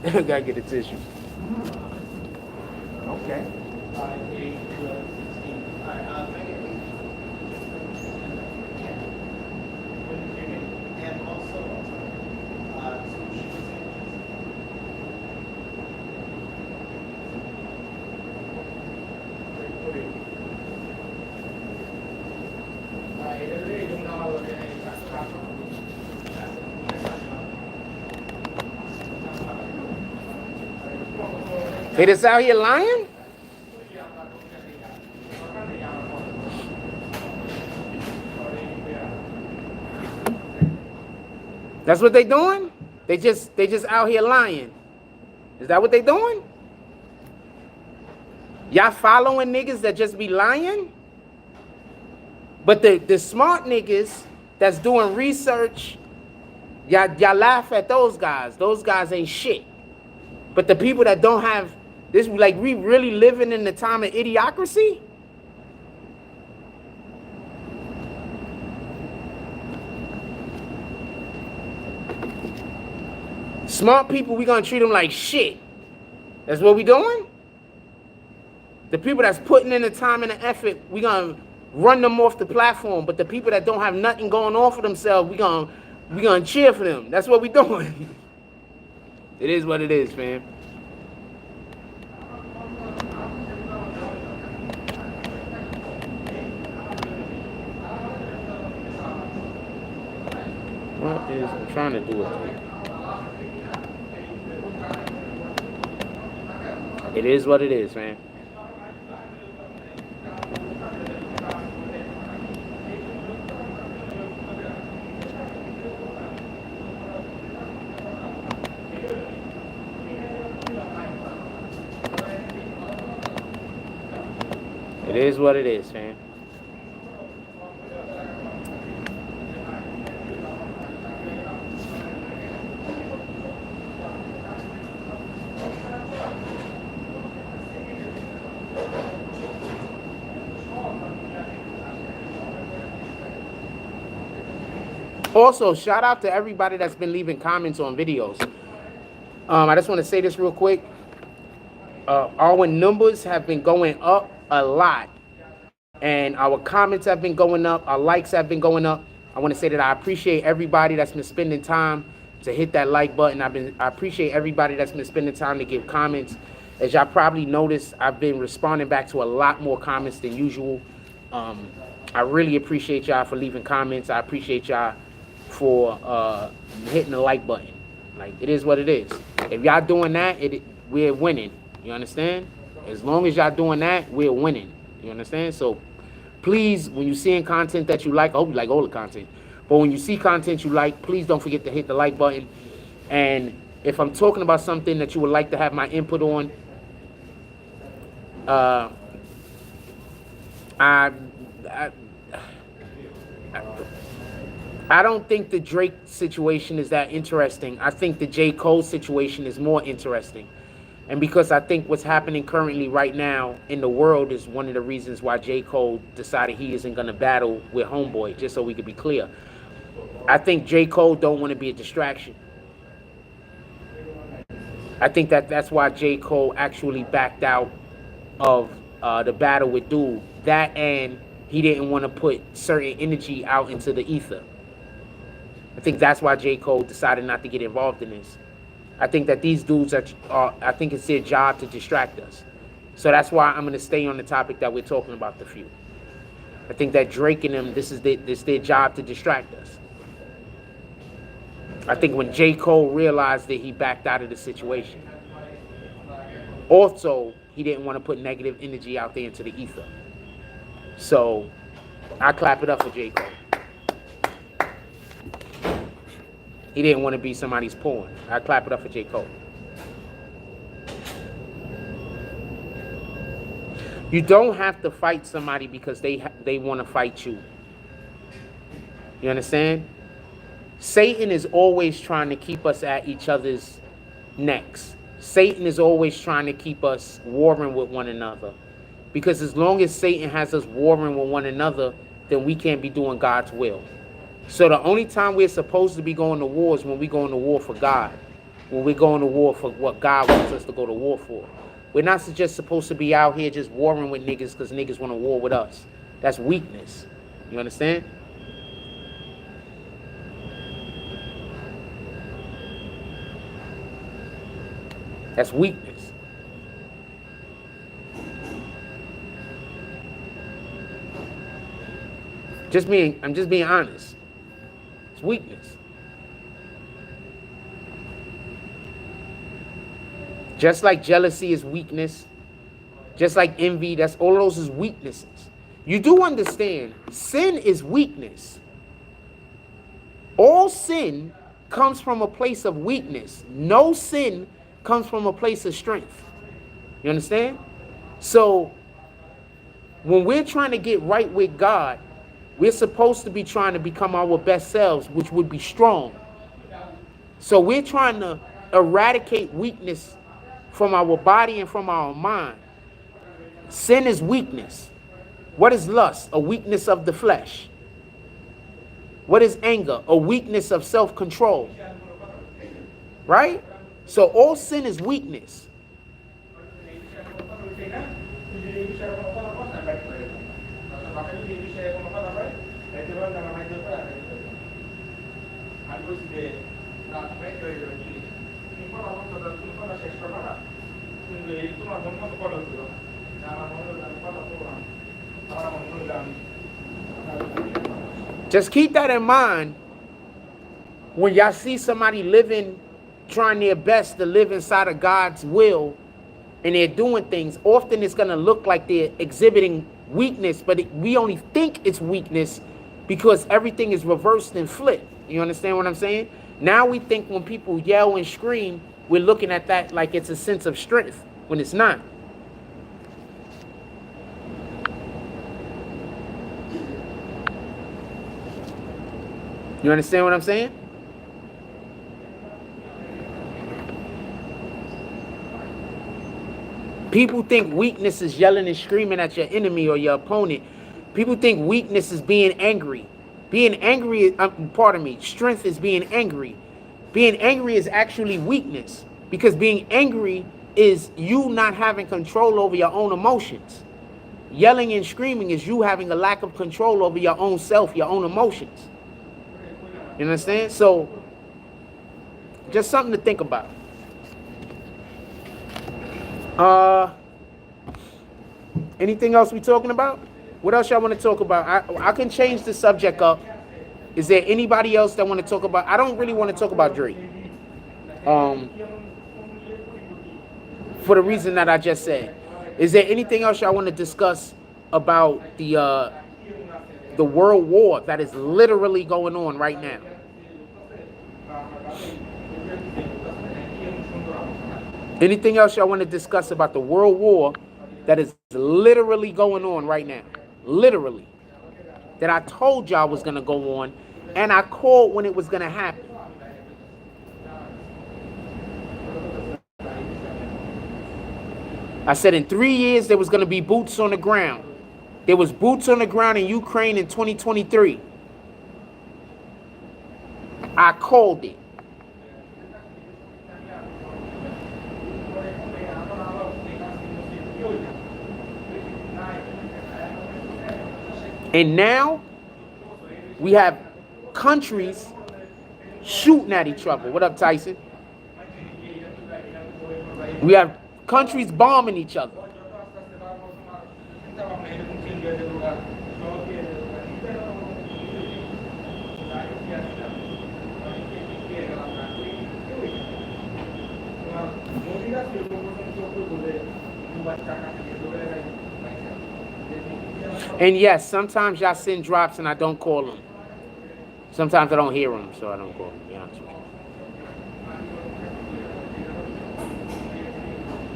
I gotta get a tissue. Okay. They just out here lying? That's what they doing? They just out here lying. Is that what they doing? Y'all following niggas that just be lying? But the smart niggas that's doing research, y'all laugh at those guys. Those guys ain't shit. But the people that don't have this, like, we really living in the time of idiocracy? Smart people, we gonna treat them like shit. That's what we doing? The people that's putting in the time and the effort, we gonna run them off the platform. But the people that don't have nothing going on for themselves, we gonna cheer for them. That's what we doing. It is what it is, fam. What is I'm trying to do it? It is what it is, man. It is what it is, fam. Also, shout out to everybody that's been leaving comments on videos. I just want to say this real quick. Our numbers have been going up a lot, and our comments have been going up. Our likes have been going up. I want to say that I appreciate everybody that's been spending time to hit that like button. I appreciate everybody that's been spending time to give comments. As y'all probably noticed, I've been responding back to a lot more comments than usual. I really appreciate y'all for leaving comments. I appreciate y'all for hitting the like button. Like, it is what it is. If y'all doing that, we're winning. You understand? As long as y'all doing that, we're winning. You understand? So please, when you seeing content that you like, I hope you like all the content. But when you see content you like, please don't forget to hit the like button. And if I'm talking about something that you would like to have my input on, I don't think the Drake situation is that interesting. I think the J. Cole situation is more interesting. And because I think what's happening currently right now in the world is one of the reasons why J. Cole decided he isn't going to battle with Homeboy, just so we could be clear. I think J. Cole don't want to be a distraction. I think that's why J. Cole actually backed out of the battle with Dude. That, and he didn't want to put certain energy out into the ether. I think that's why J. Cole decided not to get involved in this. I think that these dudes are I think it's their job to distract us. So that's why I'm going to stay on the topic that we're talking about, the few. I think that Drake and them, this is their job to distract us. I think when J. Cole realized that he backed out of the situation. Also, he didn't want to put negative energy out there into the ether. So, I clap it up for J. Cole. He didn't want to be somebody's pawn. I clap it up for J. Cole. You don't have to fight somebody because they want to fight you. You understand? Satan is always trying to keep us at each other's necks. Satan is always trying to keep us warring with one another. Because as long as Satan has us warring with one another, then we can't be doing God's will. So the only time we're supposed to be going to war is when we're going to war for God. When we're going to war for what God wants us to go to war for. We're not just supposed to be out here just warring with niggas because niggas want to war with us. That's weakness. You understand? That's weakness. I'm just being honest. It's weakness. Just like jealousy is weakness, just like envy, that's all those is weaknesses. You do understand, sin is weakness. All sin comes from a place of weakness. No sin comes from a place of strength. You understand? So, when we're trying to get right with God, we're supposed to be trying to become our best selves, which would be strong. So we're trying to eradicate weakness from our body and from our mind. Sin is weakness. What is lust? A weakness of the flesh. What is anger? A weakness of self-control. Right? So all sin is weakness. Just keep that in mind when y'all see somebody living, trying their best to live inside of God's will, and they're doing things. Often it's going to look like they're exhibiting weakness, but we only think it's weakness because everything is reversed and flipped. You understand what I'm saying? Now we think when people yell and scream, we're looking at that like it's a sense of strength, when it's not. You understand what I'm saying? People think weakness is yelling and screaming at your enemy or your opponent. People think weakness is being angry. Being angry, strength is being angry. Being angry is actually weakness, because being angry is you not having control over your own emotions. Yelling and screaming is you having a lack of control over your own self, your own emotions. You understand? So, just something to think about. Anything else we talking about? What else y'all want to talk about? I can change the subject up. Is there anybody else that want to talk about? I don't really want to talk about Drake. For the reason that I just said. Is there anything else y'all want to discuss about the the world war that is literally going on right now. Anything else y'all want to discuss about the world war that is literally going on right now? Literally. That I told y'all was going to go on, and I called when it was going to happen. I said in 3 years there was going to be boots on the ground. There was boots on the ground in Ukraine in 2023. I called it. And now we have countries shooting at each other. What up, Tyson? We have countries bombing each other. And yes, sometimes y'all send drops and I don't call them. Sometimes I don't hear them, so I don't call them, to be honest with you.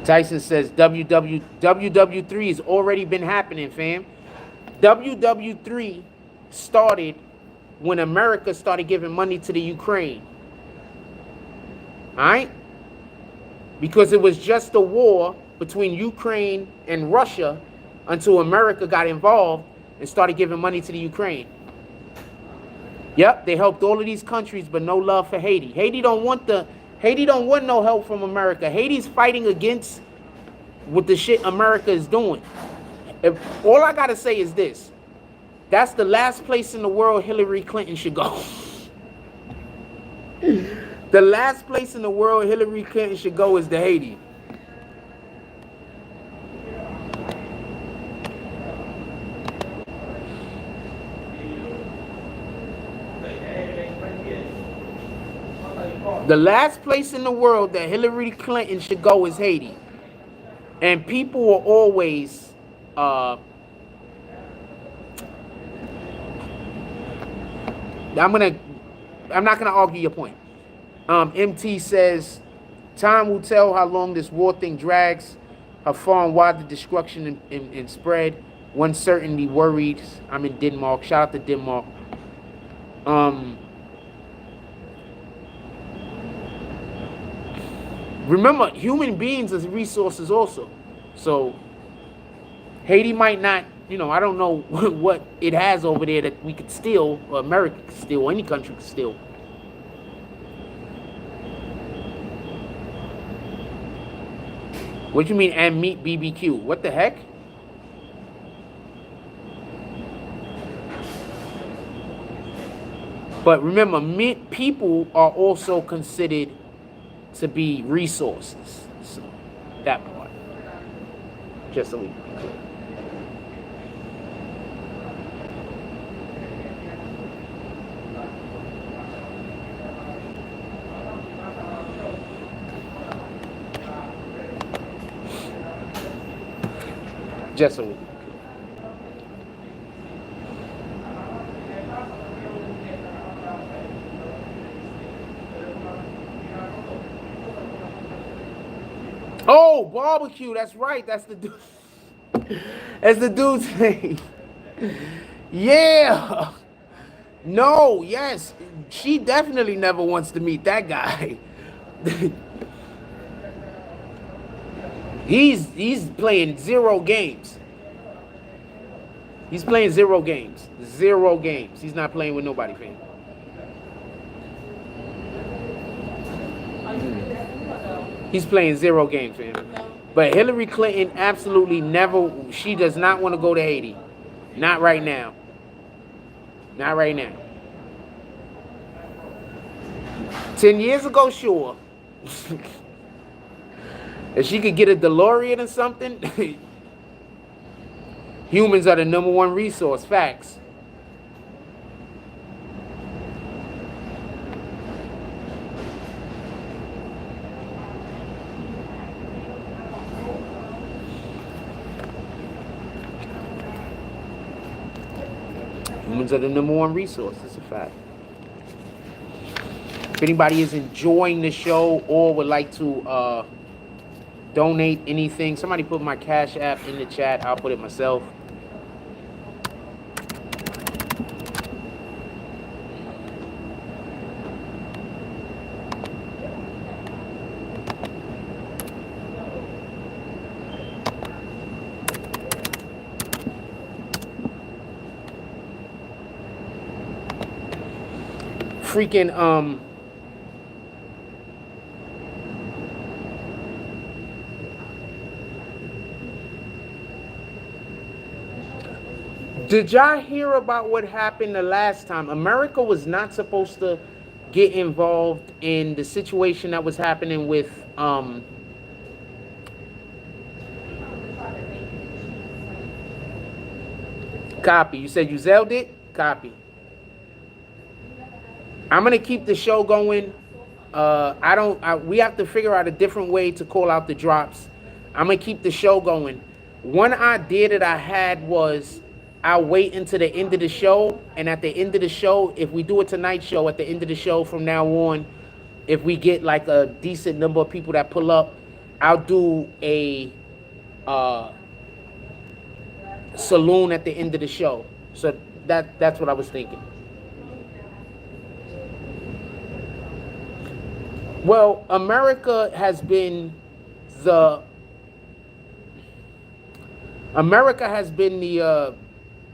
Tyson says WWIII has already been happening, fam. WWIII started when America started giving money to the Ukraine. All right? Because it was just a war between Ukraine and Russia until America got involved and started giving money to the Ukraine. Yep, they helped all of these countries, but no love for Haiti. Haiti don't want no help from America. Haiti's fighting against what the shit America is doing. All I gotta say is this. That's the last place in the world Hillary Clinton should go. The last place in the world Hillary Clinton should go is to Haiti. The last place in the world that Hillary Clinton should go is Haiti. And people are always I'm not gonna argue your point. MT says time will tell how long this war thing drags, how far and wide the destruction and spread. One certainly worried. I'm in Denmark. Shout out to Denmark. Remember, human beings are resources also. So Haiti might not, I don't know what it has over there that we could steal, or America could steal, or any country could steal. What do you mean, and meat BBQ? What the heck? But remember, people are also considered to be resources. So that part. Just so we can be clear. Just so we can be clear. Oh, barbecue. That's right. That's the dude. That's the dude's name. Yeah. No, yes. She definitely never wants to meet that guy. He's playing 0 games. He's playing 0 games. 0 games. He's not playing with nobody, fam. He's playing 0 games, fam. But Hillary Clinton absolutely never, she does not want to go to Haiti. Not right now. Not right now. 10 years ago, sure. If she could get a DeLorean or something, humans are the #1 resource, facts. Humans are the number one resource. It's a fact. If anybody is enjoying the show or would like to donate anything, somebody put my Cash App in the chat. I'll put it myself. Freaking did y'all hear about what happened the last time? America was not supposed to get involved in the situation that was happening with copy. You said you zelled it? Copy. I'm gonna keep the show going. We have to figure out a different way to call out the drops. I'm gonna keep the show going. One idea that I had was I'll wait until the end of the show, and at the end of the show, if we do a Tonight Show at the end of the show from now on, if we get like a decent number of people that pull up, I'll do a saloon at the end of the show. So that's what I was thinking. Well, America has been the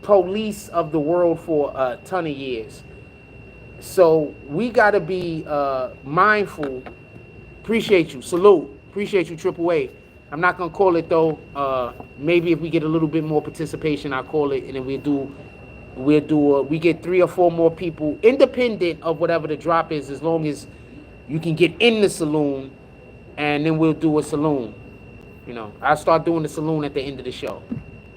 police of the world for a ton of years. So we got to be mindful. Appreciate you. Salute. Appreciate you, WWIII. I'm not going to call it, though. Maybe if we get a little bit more participation, I'll call it. And then we get 3 or 4 more people, independent of whatever the drop is, as long as you can get in the saloon, and then we'll do a saloon. You know, I'll start doing the saloon at the end of the show.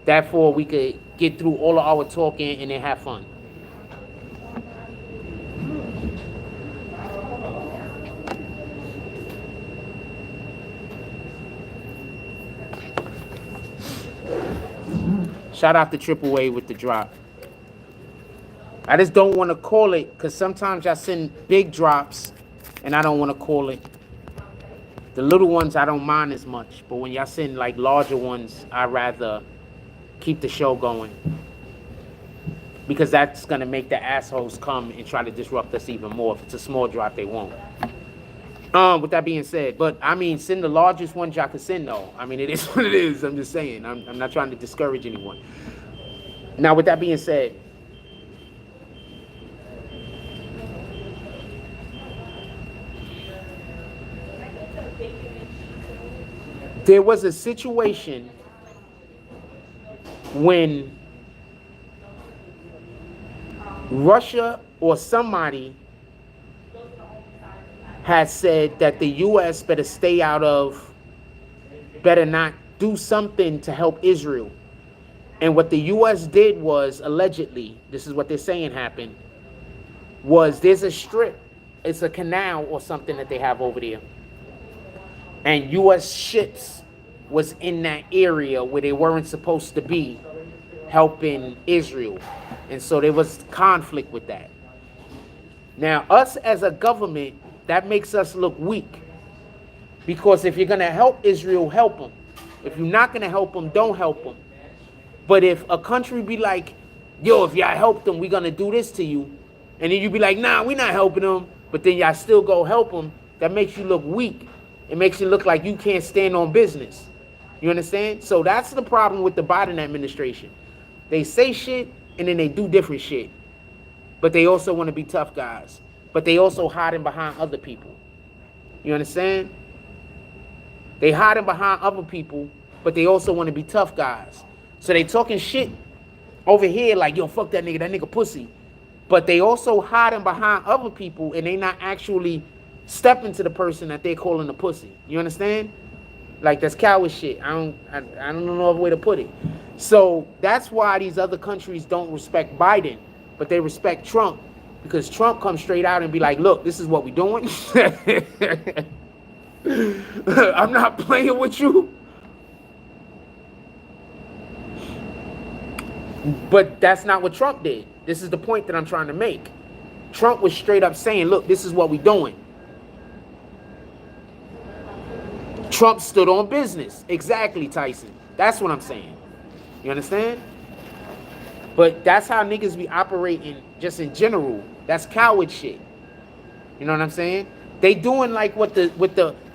Therefore, we could get through all of our talking and then have fun. Shout out to WWIII with the drop. I just don't want to call it, because sometimes I send big drops and I don't want to call it. The little ones I don't mind as much, but when y'all send like larger ones, I'd rather keep the show going, because that's going to make the assholes come and try to disrupt us even more. If it's a small drop, they won't. With that being said, but I mean, send the largest ones y'all can send, though. I mean, it is what it is. I'm just saying. I'm not trying to discourage anyone. Now, with that being said, there was a situation when Russia or somebody had said that the U.S. better stay out of, better not do something to help Israel. And what the U.S. did was, allegedly, this is what they're saying happened, was there's a strip, it's a canal or something that they have over there. And U.S. ships was in that area where they weren't supposed to be, helping Israel. And so there was conflict with that. Now, us as a government, that makes us look weak. Because if you're going to help Israel, help them. If you're not going to help them, don't help them. But if a country be like, yo, if y'all help them, we're going to do this to you. And then you be like, nah, we're not helping them. But then y'all still go help them. That makes you look weak. It makes you look like you can't stand on business. You understand? So that's the problem with the Biden administration. They say shit and then they do different shit. But they also want to be tough guys. But they also hiding behind other people. You understand? They hiding behind other people, but they also want to be tough guys. So they talking shit over here like, yo, fuck that nigga pussy. But they also hiding behind other people and they not actually stepping to the person that they're calling a pussy. You understand? Like, that's coward shit. I don't know other way to put it. So that's why these other countries don't respect Biden, but they respect Trump, because Trump comes straight out and be like, look, this is what we doing. I'm not playing with you. But that's not what Trump did. This is the point that I'm trying to make. Trump was straight up saying, look, this is what we doing. Trump stood on business. Exactly, Tyson. That's what I'm saying. You understand? But that's how niggas be operating just in general. That's coward shit. You know what I'm saying? They doing like what the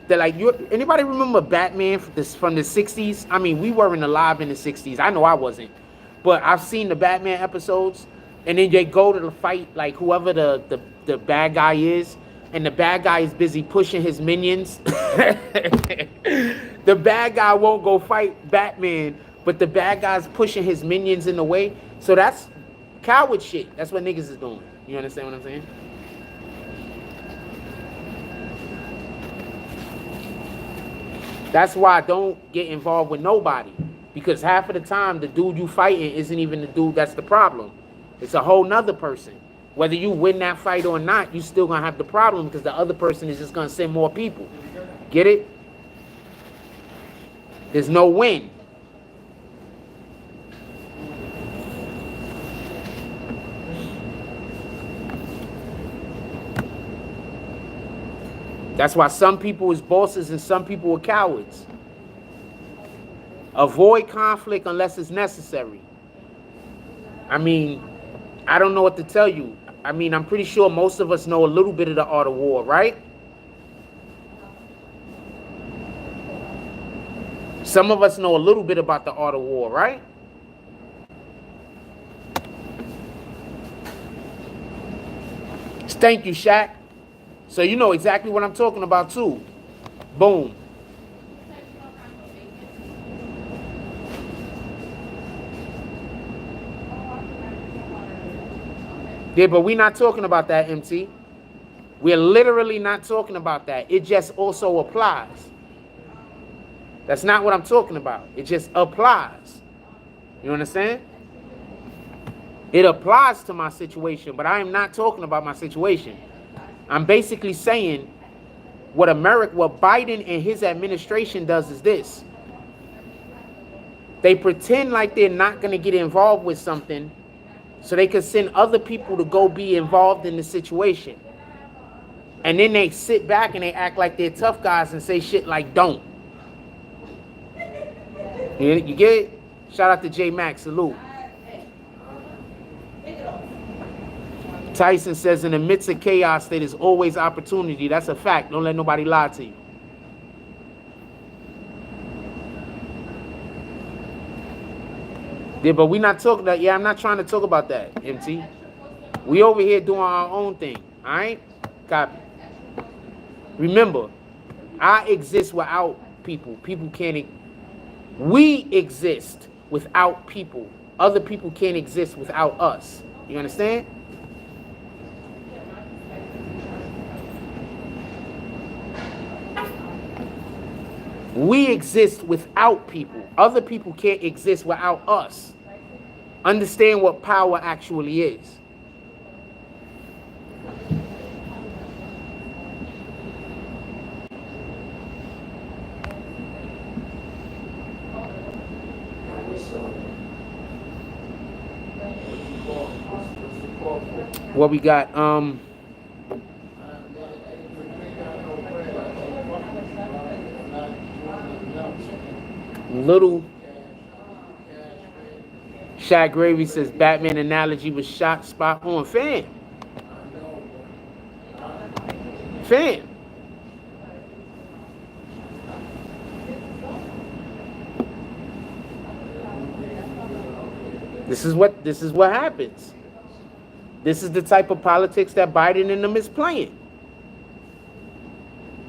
like, anybody remember Batman from the 60s? I mean, we weren't alive in the 60s. I know I wasn't. But I've seen the Batman episodes, and then they go to the fight, like whoever the bad guy is, and the bad guy is busy pushing his minions. The bad guy won't go fight Batman, but the bad guy's pushing his minions in the way. So that's coward shit. That's what niggas is doing. You understand what I'm saying? That's why I don't get involved with nobody. Because half of the time, the dude you fighting isn't even the dude that's the problem. It's a whole nother person. Whether you win that fight or not, you still gonna have the problem because the other person is just gonna send more people. Get it? There's no win. That's why some people is bosses and some people are cowards. Avoid conflict unless it's necessary. I mean, I don't know what to tell you. I mean, I'm pretty sure most of us know a little bit of the art of war, right? Some of us know a little bit about the art of war, right? Thank you, Shaq. So you know exactly what I'm talking about too. Boom. Yeah, but we're not talking about that, MT. We're literally not talking about that. It just also applies. That's not what I'm talking about. It just applies. You understand? It applies to my situation, but I am not talking about my situation. I'm basically saying what Biden and his administration does is this. They pretend like they're not going to get involved with something so they could send other people to go be involved in the situation. And then they sit back and they act like they're tough guys and say shit like don't. You get it? Shout out to J Max, salute. Tyson says in the midst of chaos there is always opportunity. That's a fact. Don't let nobody lie to you. Yeah, but we're not talking that. Yeah, I'm not trying to talk about that, MT. We over here doing our own thing. All right? Copy. Remember, I exist without people. People can't. We exist without people. Other people can't exist without us. You understand? We exist without people. Other people can't exist without us. Understand what power actually is. What we got? Little Shaq Gravy says Batman analogy was shot spot on. Fam. This is what happens. This is the type of politics that Biden and them is playing.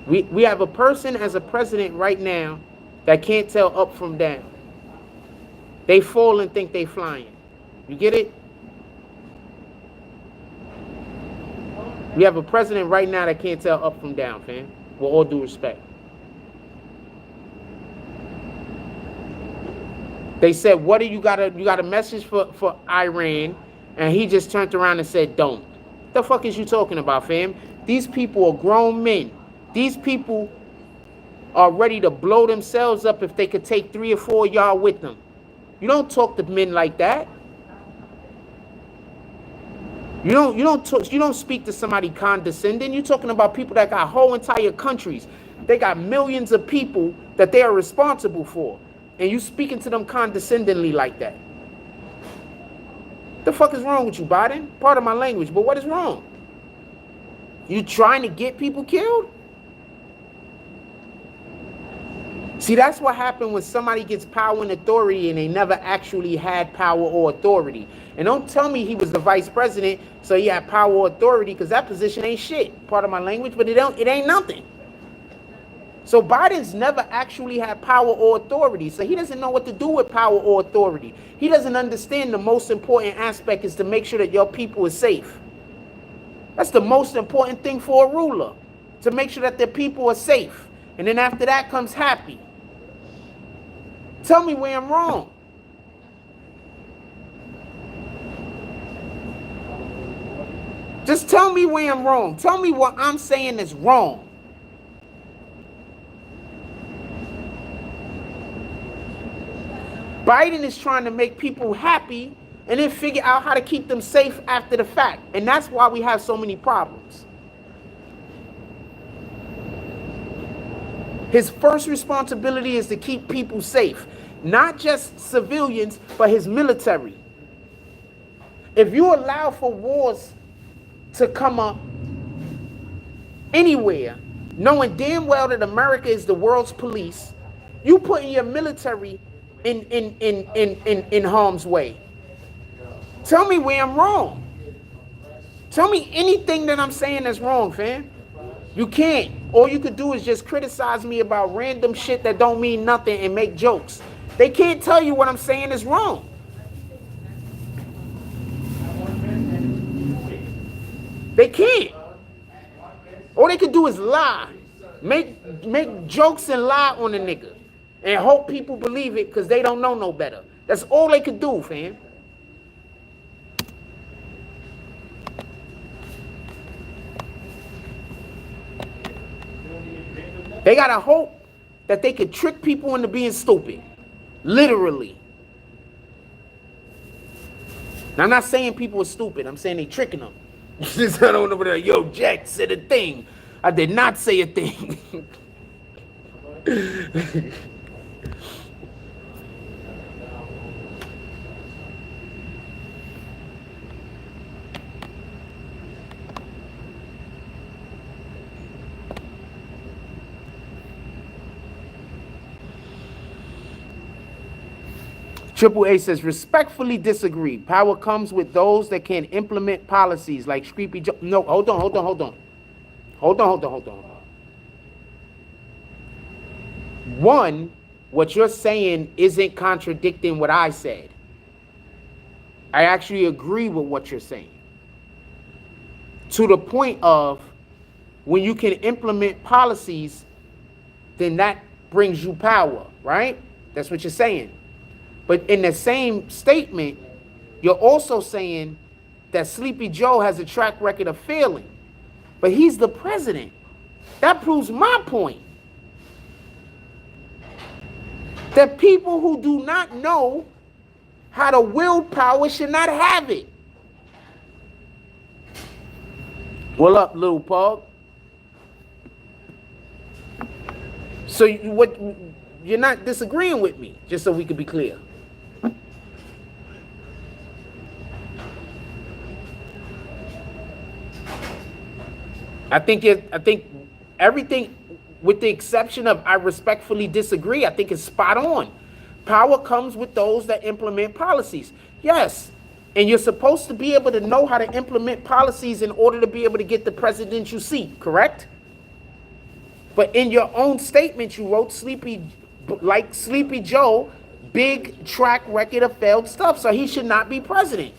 We have a person as a president right now that can't tell up from down. They fall and think they flying. You get it? We have a president right now that can't tell up from down, fam. With all due respect. They said, what do you got a message for Iran? And he just turned around and said, don't. What the fuck is you talking about, fam? These people are grown men. These people are ready to blow themselves up if they could take 3 or 4 of y'all with them. You don't talk to men like that. You don't speak to somebody condescending. You're talking about people that got whole entire countries. They got millions of people that they are responsible for. And you speaking to them condescendingly like that. The fuck is wrong with you, Biden? Pardon my language, but what is wrong? You trying to get people killed? See, that's what happened when somebody gets power and authority and they never actually had power or authority. And don't tell me he was the vice president, so he had power or authority, because that position ain't shit. Pardon my language, but it ain't nothing. So Biden's never actually had power or authority, so he doesn't know what to do with power or authority. He doesn't understand the most important aspect is to make sure that your people is safe. That's the most important thing for a ruler, to make sure that their people are safe. And then after that comes happy. Tell me where I'm wrong. Just tell me where I'm wrong. Tell me what I'm saying is wrong. Biden is trying to make people happy and then figure out how to keep them safe after the fact. And that's why we have so many problems. His first responsibility is to keep people safe. Not just civilians, but his military. If you allow for wars to come up anywhere, knowing damn well that America is the world's police, you putting your military in harm's way. Tell me where I'm wrong. Tell me anything that I'm saying that's wrong, fam. You can't. All you could do is just criticize me about random shit that don't mean nothing and make jokes. They can't tell you what I'm saying is wrong. They can't. All they could do is lie. Make jokes and lie on a nigga. And hope people believe it because they don't know no better. That's all they could do, fam. They gotta hope that they could trick people into being stupid. Literally. Now, I'm not saying people are stupid. I'm saying they tricking them. I don't know, yo, Jack said a thing. I did not say a thing. Triple A says, respectfully disagree. Power comes with those that can implement policies like Screepy Joe. No, hold on. One, what you're saying isn't contradicting what I said. I actually agree with what you're saying. To the point of when you can implement policies, then that brings you power, right? That's what you're saying. But in the same statement, you're also saying that Sleepy Joe has a track record of failing. But he's the president. That proves my point. That people who do not know how to wield power should not have it. What up, little pug? So you're not disagreeing with me, just so we can be clear. I think everything, with the exception of I respectfully disagree, I think it's spot on. Power comes with those that implement policies. Yes, and you're supposed to be able to know how to implement policies in order to be able to get the presidential seat, correct? But in your own statement, you wrote Sleepy Joe, big track record of failed stuff, so he should not be president.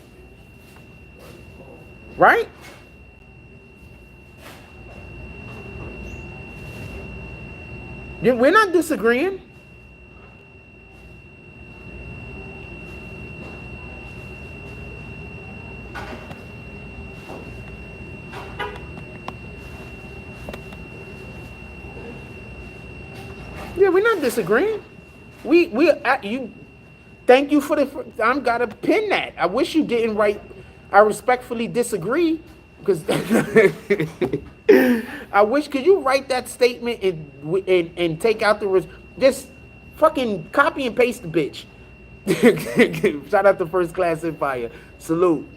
Right? We're not disagreeing. Yeah, we're not disagreeing. You. Thank you for I'm gotta pin that. I wish you didn't write. I respectfully disagree because I wish, could you write that statement and take out the just fucking copy and paste the bitch. Shout out to First Class Empire. Salute.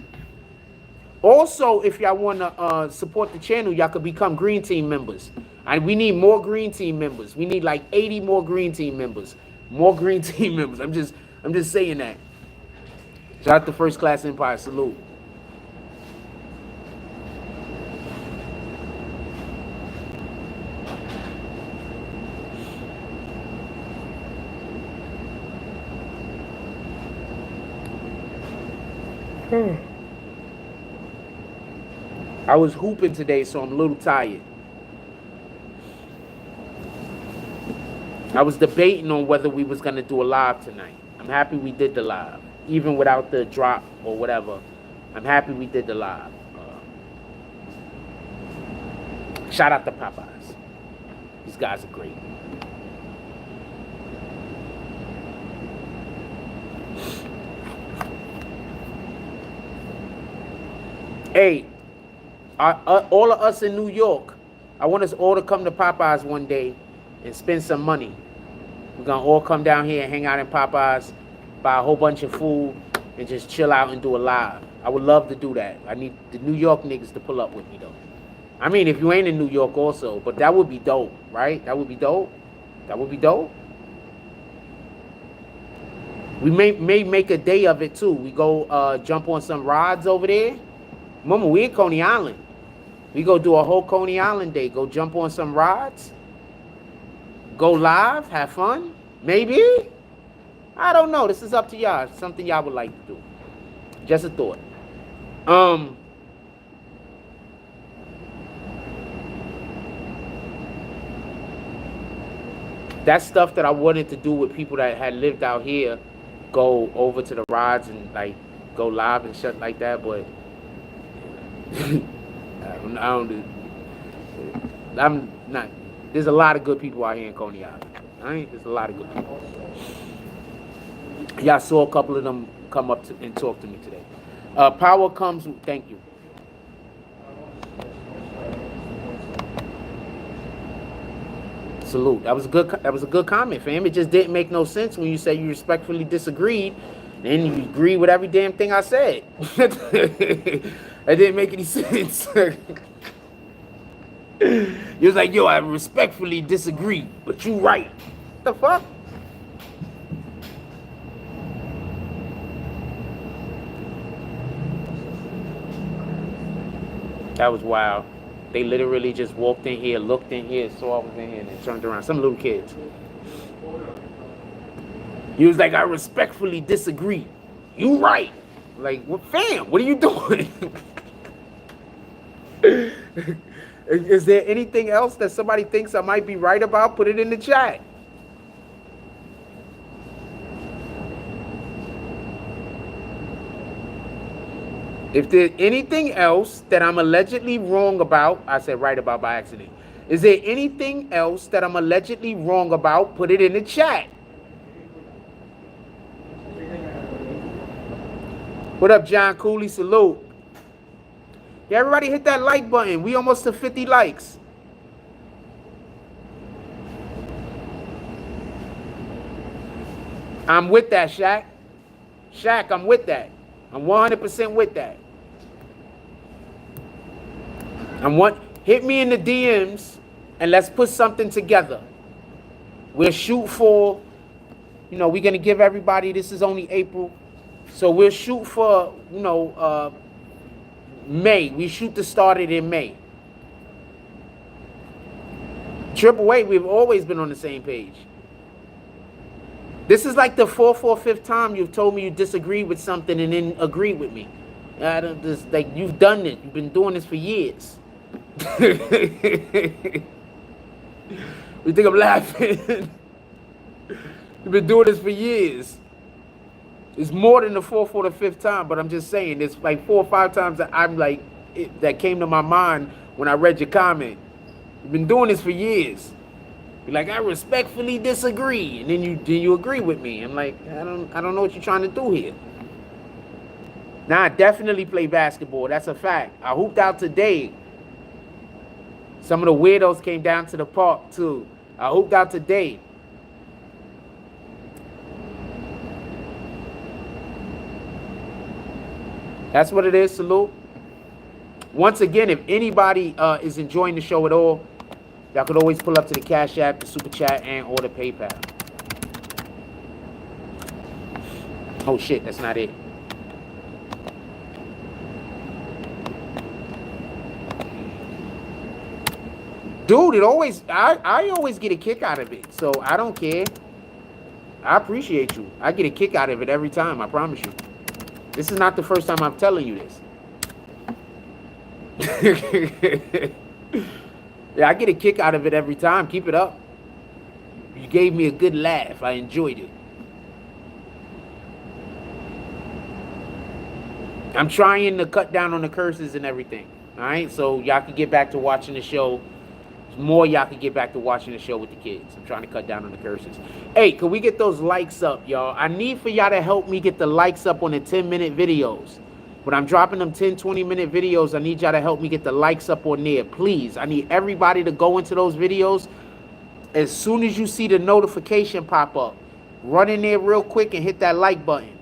Also, if y'all want to support the channel, y'all could become Green Team members. And we need more Green Team members. We need like 80 more Green Team members. More Green Team members. I'm just saying that. Shout out to First Class Empire. Salute. I was hooping today, so I'm a little tired. I was debating on whether we was going to do a live tonight. I'm happy we did the live. Even without the drop or whatever, I'm happy we did the live. Shout out to Popeyes. These guys are great. Hey, all of us in New York, I want us all to come to Popeyes one day and spend some money. We're going to all come down here and hang out in Popeyes, buy a whole bunch of food, and just chill out and do a live. I would love to do that. I need the New York niggas to pull up with me, though. I mean, if you ain't in New York also, but that would be dope, right? That would be dope. That would be dope. We may make a day of it, too. We go jump on some rods over there. Remember, we in Coney Island. We go do a whole Coney Island day. Go jump on some rods. Go live. Have fun. Maybe. I don't know. This is up to y'all. Something y'all would like to do. Just a thought. That's stuff that I wanted to do with people that had lived out here. Go over to the rods and like go live and shit like that, but I'm not. There's a lot of good people out here in Coney Island. Right? There's a lot of good people. Y'all saw a couple of them come up and talk to me today. Power comes. Thank you. Salute. That was a good comment, fam. It just didn't make no sense when you say you respectfully disagreed, and you agree with every damn thing I said. That didn't make any sense. You was like, yo, I respectfully disagree, but you right. What the fuck? That was wild. They literally just walked in here, looked in here, saw I was in here, and then turned around. Some little kids. He was like, I respectfully disagree. You right. Like, well, fam, what are you doing? Is there anything else that somebody thinks I might be right about? Put it in the chat. If there's anything else that I'm allegedly wrong about, I said right about by accident. Is there anything else that I'm allegedly wrong about? Put it in the chat. What up, John Cooley? Salute. Yeah, everybody hit that like button. We almost to 50 likes. I'm with that, Shaq. Shaq, I'm with that. I'm 100% with that. Hit me in the DMs and let's put something together. We'll shoot for, we're going to give everybody, this is only April. So we'll shoot for, May. We shoot to start it in May. WWIII, we've always been on the same page. This is like the fourth or fifth time you've told me you disagree with something and then agree with me. You've done it. You've been doing this for years. You think I'm laughing? You've been doing this for years. It's more than the fourth or the fifth time, but I'm just saying, it's like 4 or 5 times that I'm like, that came to my mind when I read your comment. You've been doing this for years. You're like, I respectfully disagree, and then you agree with me. I'm like, I don't know what you're trying to do here. Nah, I definitely play basketball. That's a fact. I hooped out today. Some of the weirdos came down to the park too. I hooped out today. That's what it is. Salute. Once again, if anybody is enjoying the show at all, y'all could always pull up to the Cash App, the Super Chat, and or the PayPal. Oh shit, that's not it. Dude, it always I always get a kick out of it, so I don't care. I appreciate you. I get a kick out of it every time, I promise you. This is not the first time I'm telling you this. Yeah, I get a kick out of it every time. Keep it up. You gave me a good laugh. I enjoyed it. I'm trying to cut down on the curses and everything. All right, so y'all can get back to watching the show. More y'all can get back to watching the show with the kids. I'm trying to cut down on the curses. Hey, can we get those likes up, y'all? I need for y'all to help me get the likes up on the 10-minute videos. When I'm dropping them 10, 20-minute videos, I need y'all to help me get the likes up on there. Please, I need everybody to go into those videos. As soon as you see the notification pop up, run in there real quick and hit that like button.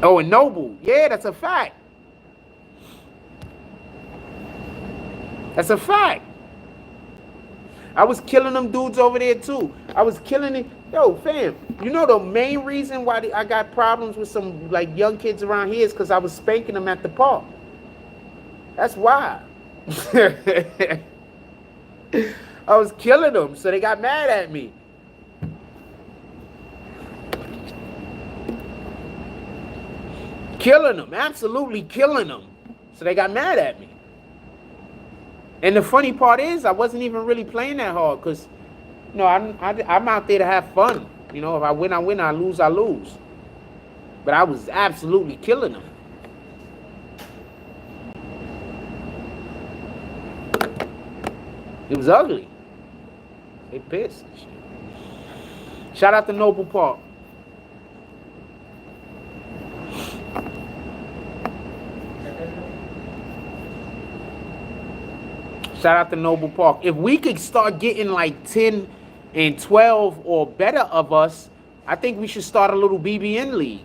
Oh, and Noble. Yeah, that's a fact. That's a fact. I was killing them dudes over there too. I was killing it. Yo, fam, you know the main reason why I got problems with some like young kids around here is because I was spanking them at the park. That's why. I was killing them, so they got mad at me. Killing them, absolutely killing them. So they got mad at me. And the funny part is, I wasn't even really playing that hard because, you know, I'm out there to have fun. You know, if I win, I win. I lose, I lose. But I was absolutely killing them. It was ugly. They pissed. Shout out to Noble Park. Shout out to Noble Park. If we could start getting like 10 and 12 or better of us, I think we should start a little BBN league.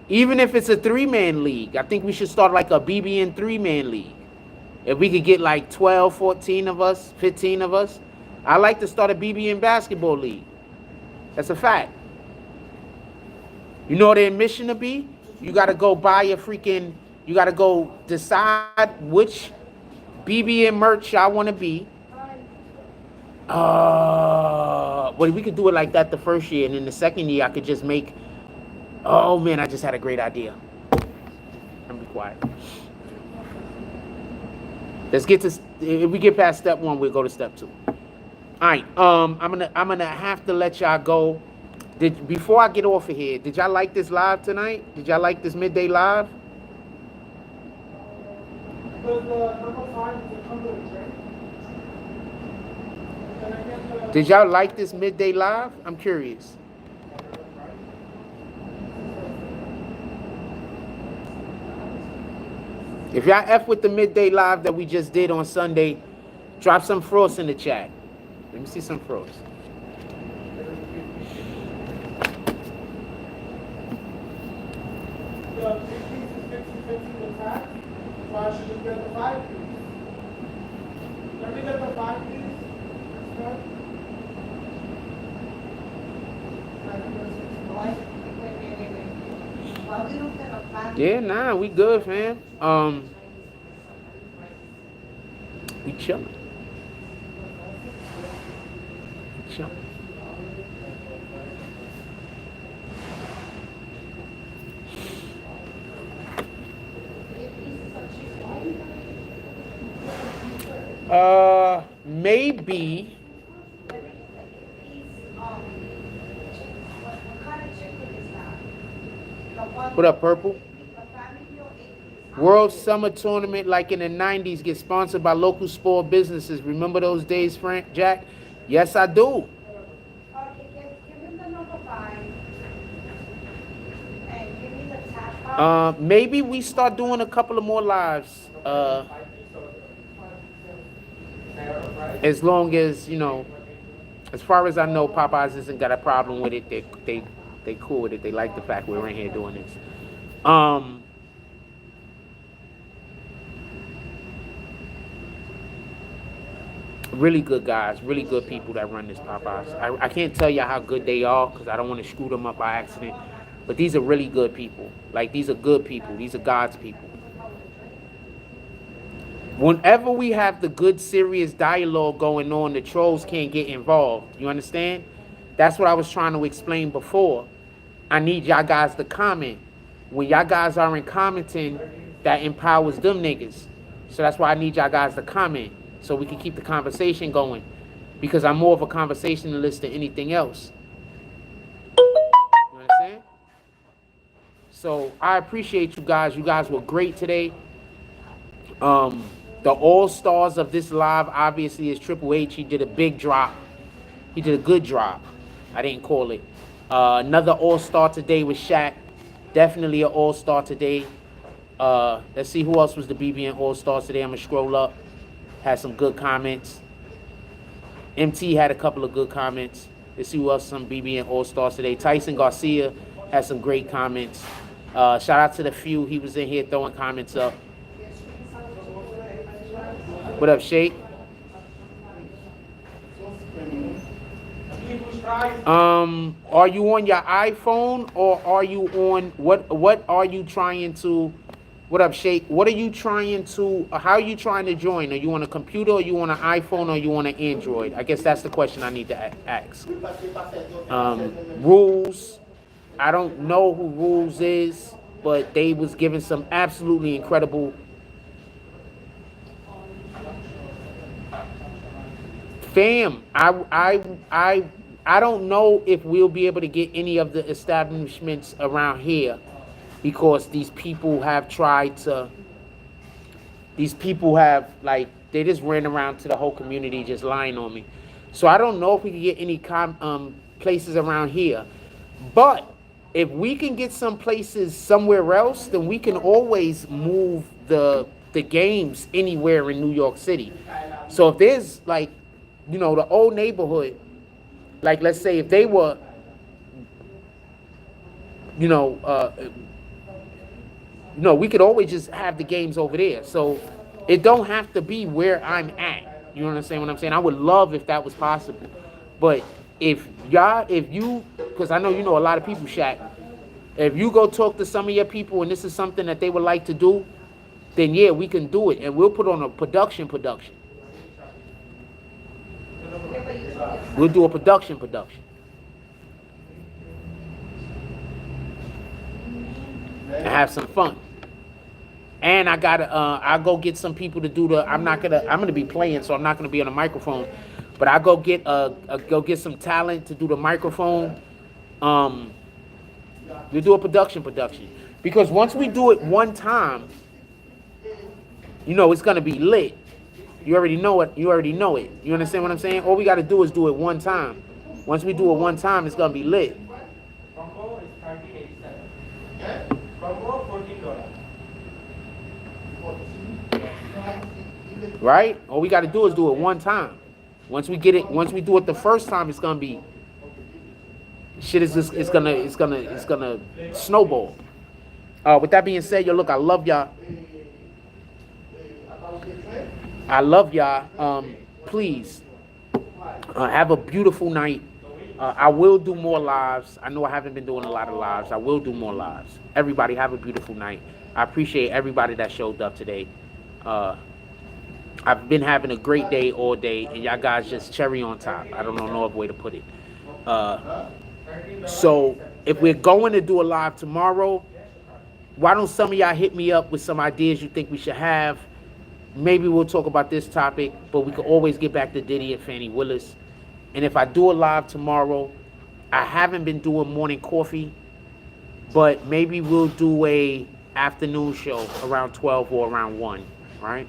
Even if it's a 3-man league, I think we should start like a BBN 3-man league. If we could get like 12, 14 of us, 15 of us, I like to start a BBN basketball league. That's a fact. You know what the admission to be? You got to go buy a freaking, you got to go decide which BBN merch I want to be. Well, we could do it like that the first year, and then the second year I could just make. Oh man, I just had a great idea. I'm be quiet. Let's get to. If we get past step 1, we'll go to step 2. All right. I'm gonna have to let y'all go. Before I get off of here, did y'all like this live tonight? Did y'all like this midday live? Did y'all like this midday live? I'm curious. If y'all F with the midday live that we just did on Sunday, drop some frost in the chat. Let me see some frost. So I should just get the 5 piece. Let me get the 5 piece. Yeah, nah, we good, fam. We chilling. Chilling. Maybe. What up, Purple? World Summer Tournament, like in the 90s, gets sponsored by local sport businesses. Remember those days, Frank, Jack? Yes, I do. Okay, give him the number 5. Maybe we start doing a couple of more lives. As long as, you know, as far as I know, Popeyes isn't got a problem with it. They cool with it. They like the fact we're in here doing this. Really good guys, really good people that run this Popeyes. I can't tell you how good they are because I don't want to screw them up by accident. But these are really good people. Like, these are good people. These are God's people. Whenever we have the good, serious dialogue going on, the trolls can't get involved. You understand? That's what I was trying to explain before. I need y'all guys to comment. When y'all guys aren't commenting, that empowers them niggas. So that's why I need y'all guys to comment, so we can keep the conversation going. Because I'm more of a conversationalist than anything else. You understand? So I appreciate you guys. You guys were great today. The all-stars of this live obviously is Triple H. He did a big drop. He did a good drop. I didn't call it. Another all-star today was Shaq. Definitely an all-star today. Let's see who else was the BBN all-stars today. I'm going to scroll up. Had some good comments. MT had a couple of good comments. Let's see who else some BBN all-stars today. Tyson Garcia had some great comments. Shout out to the few. He was in here throwing comments up. What up, Shake? Are you on your iPhone or are you on what are you trying to? What up, Shake? What are you trying to? How are you trying to join? Are you on a computer? Or are you on an iPhone? Or are you on an Android? I guess that's the question I need to ask. Rules. I don't know who Rules is, but they was giving some absolutely incredible. Fam, I don't know if we'll be able to get any of the establishments around here because these people have tried to. These people have, like, they just ran around to the whole community just lying on me. So I don't know if we can get any places around here. But if we can get some places somewhere else, then we can always move the games anywhere in New York City. So if there's, like, you know, the old neighborhood, like, let's say if they were, you know, we could always just have the games over there. So it don't have to be where I'm at. You understand what I'm saying? I would love if that was possible. But if you, because I know you know a lot of people, Shaq, if you go talk to some of your people and this is something that they would like to do, then yeah, we can do it. And we'll put on a production. We'll do a production. And have some fun. And I gotta, I'll go get some people to do I'm gonna be playing, so I'm not gonna be on a microphone. But I'll go get some talent to do the microphone. We'll do a production. Because once we do it one time, you know, it's gonna be lit. You already know it. You understand what I'm saying? All we got to do is do it one time. Once we do it one time, it's going to be lit. Right? All we got to do is do it one time. Once we do it the first time, it's going to be shit is just it's going to snowball. With that being said, yo, look, I love y'all. Please have a beautiful night. I will do more lives. I know I haven't been doing a lot of lives. I will do more lives. Everybody have a beautiful night. I appreciate everybody that showed up today. I've been having a great day all day, and y'all guys just cherry on top. I don't know no other way to put it. So if we're going to do a live tomorrow, why don't some of y'all hit me up with some ideas you think we should have? Maybe we'll talk about this topic, but we can always get back to Diddy and Fannie Willis. And if I do a live tomorrow, I haven't been doing morning coffee, but maybe we'll do a afternoon show around 12 or around 1, right?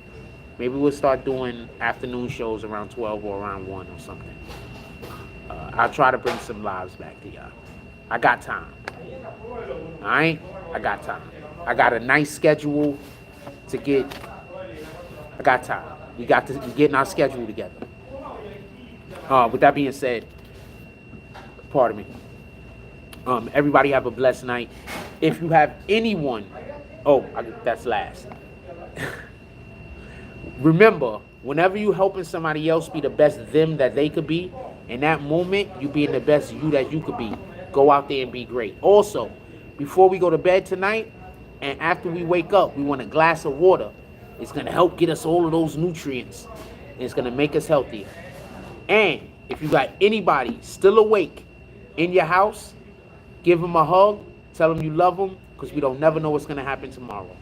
Maybe we'll start doing afternoon shows around 12 or around 1 or something. I'll try to bring some lives back to y'all. I got time. All right? I got time. I got a nice schedule to get. I got time. We getting our schedule together. With that being said, pardon me. Everybody have a blessed night. If you have anyone, that's last. Remember, whenever you helping somebody else be the best them that they could be, in that moment, you being the best you that you could be. Go out there and be great. Also, before we go to bed tonight, and after we wake up, we want a glass of water. It's going to help get us all of those nutrients. And it's going to make us healthier. And if you got anybody still awake in your house, give them a hug. Tell them you love them, because we don't never know what's going to happen tomorrow.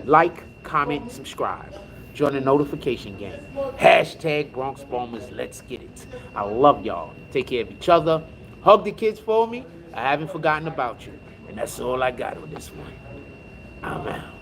Like, comment, subscribe. Join the notification gang. Hashtag Bronx Bombers. Let's get it. I love y'all. Take care of each other. Hug the kids for me. I haven't forgotten about you. And that's all I got on this one. I'm out.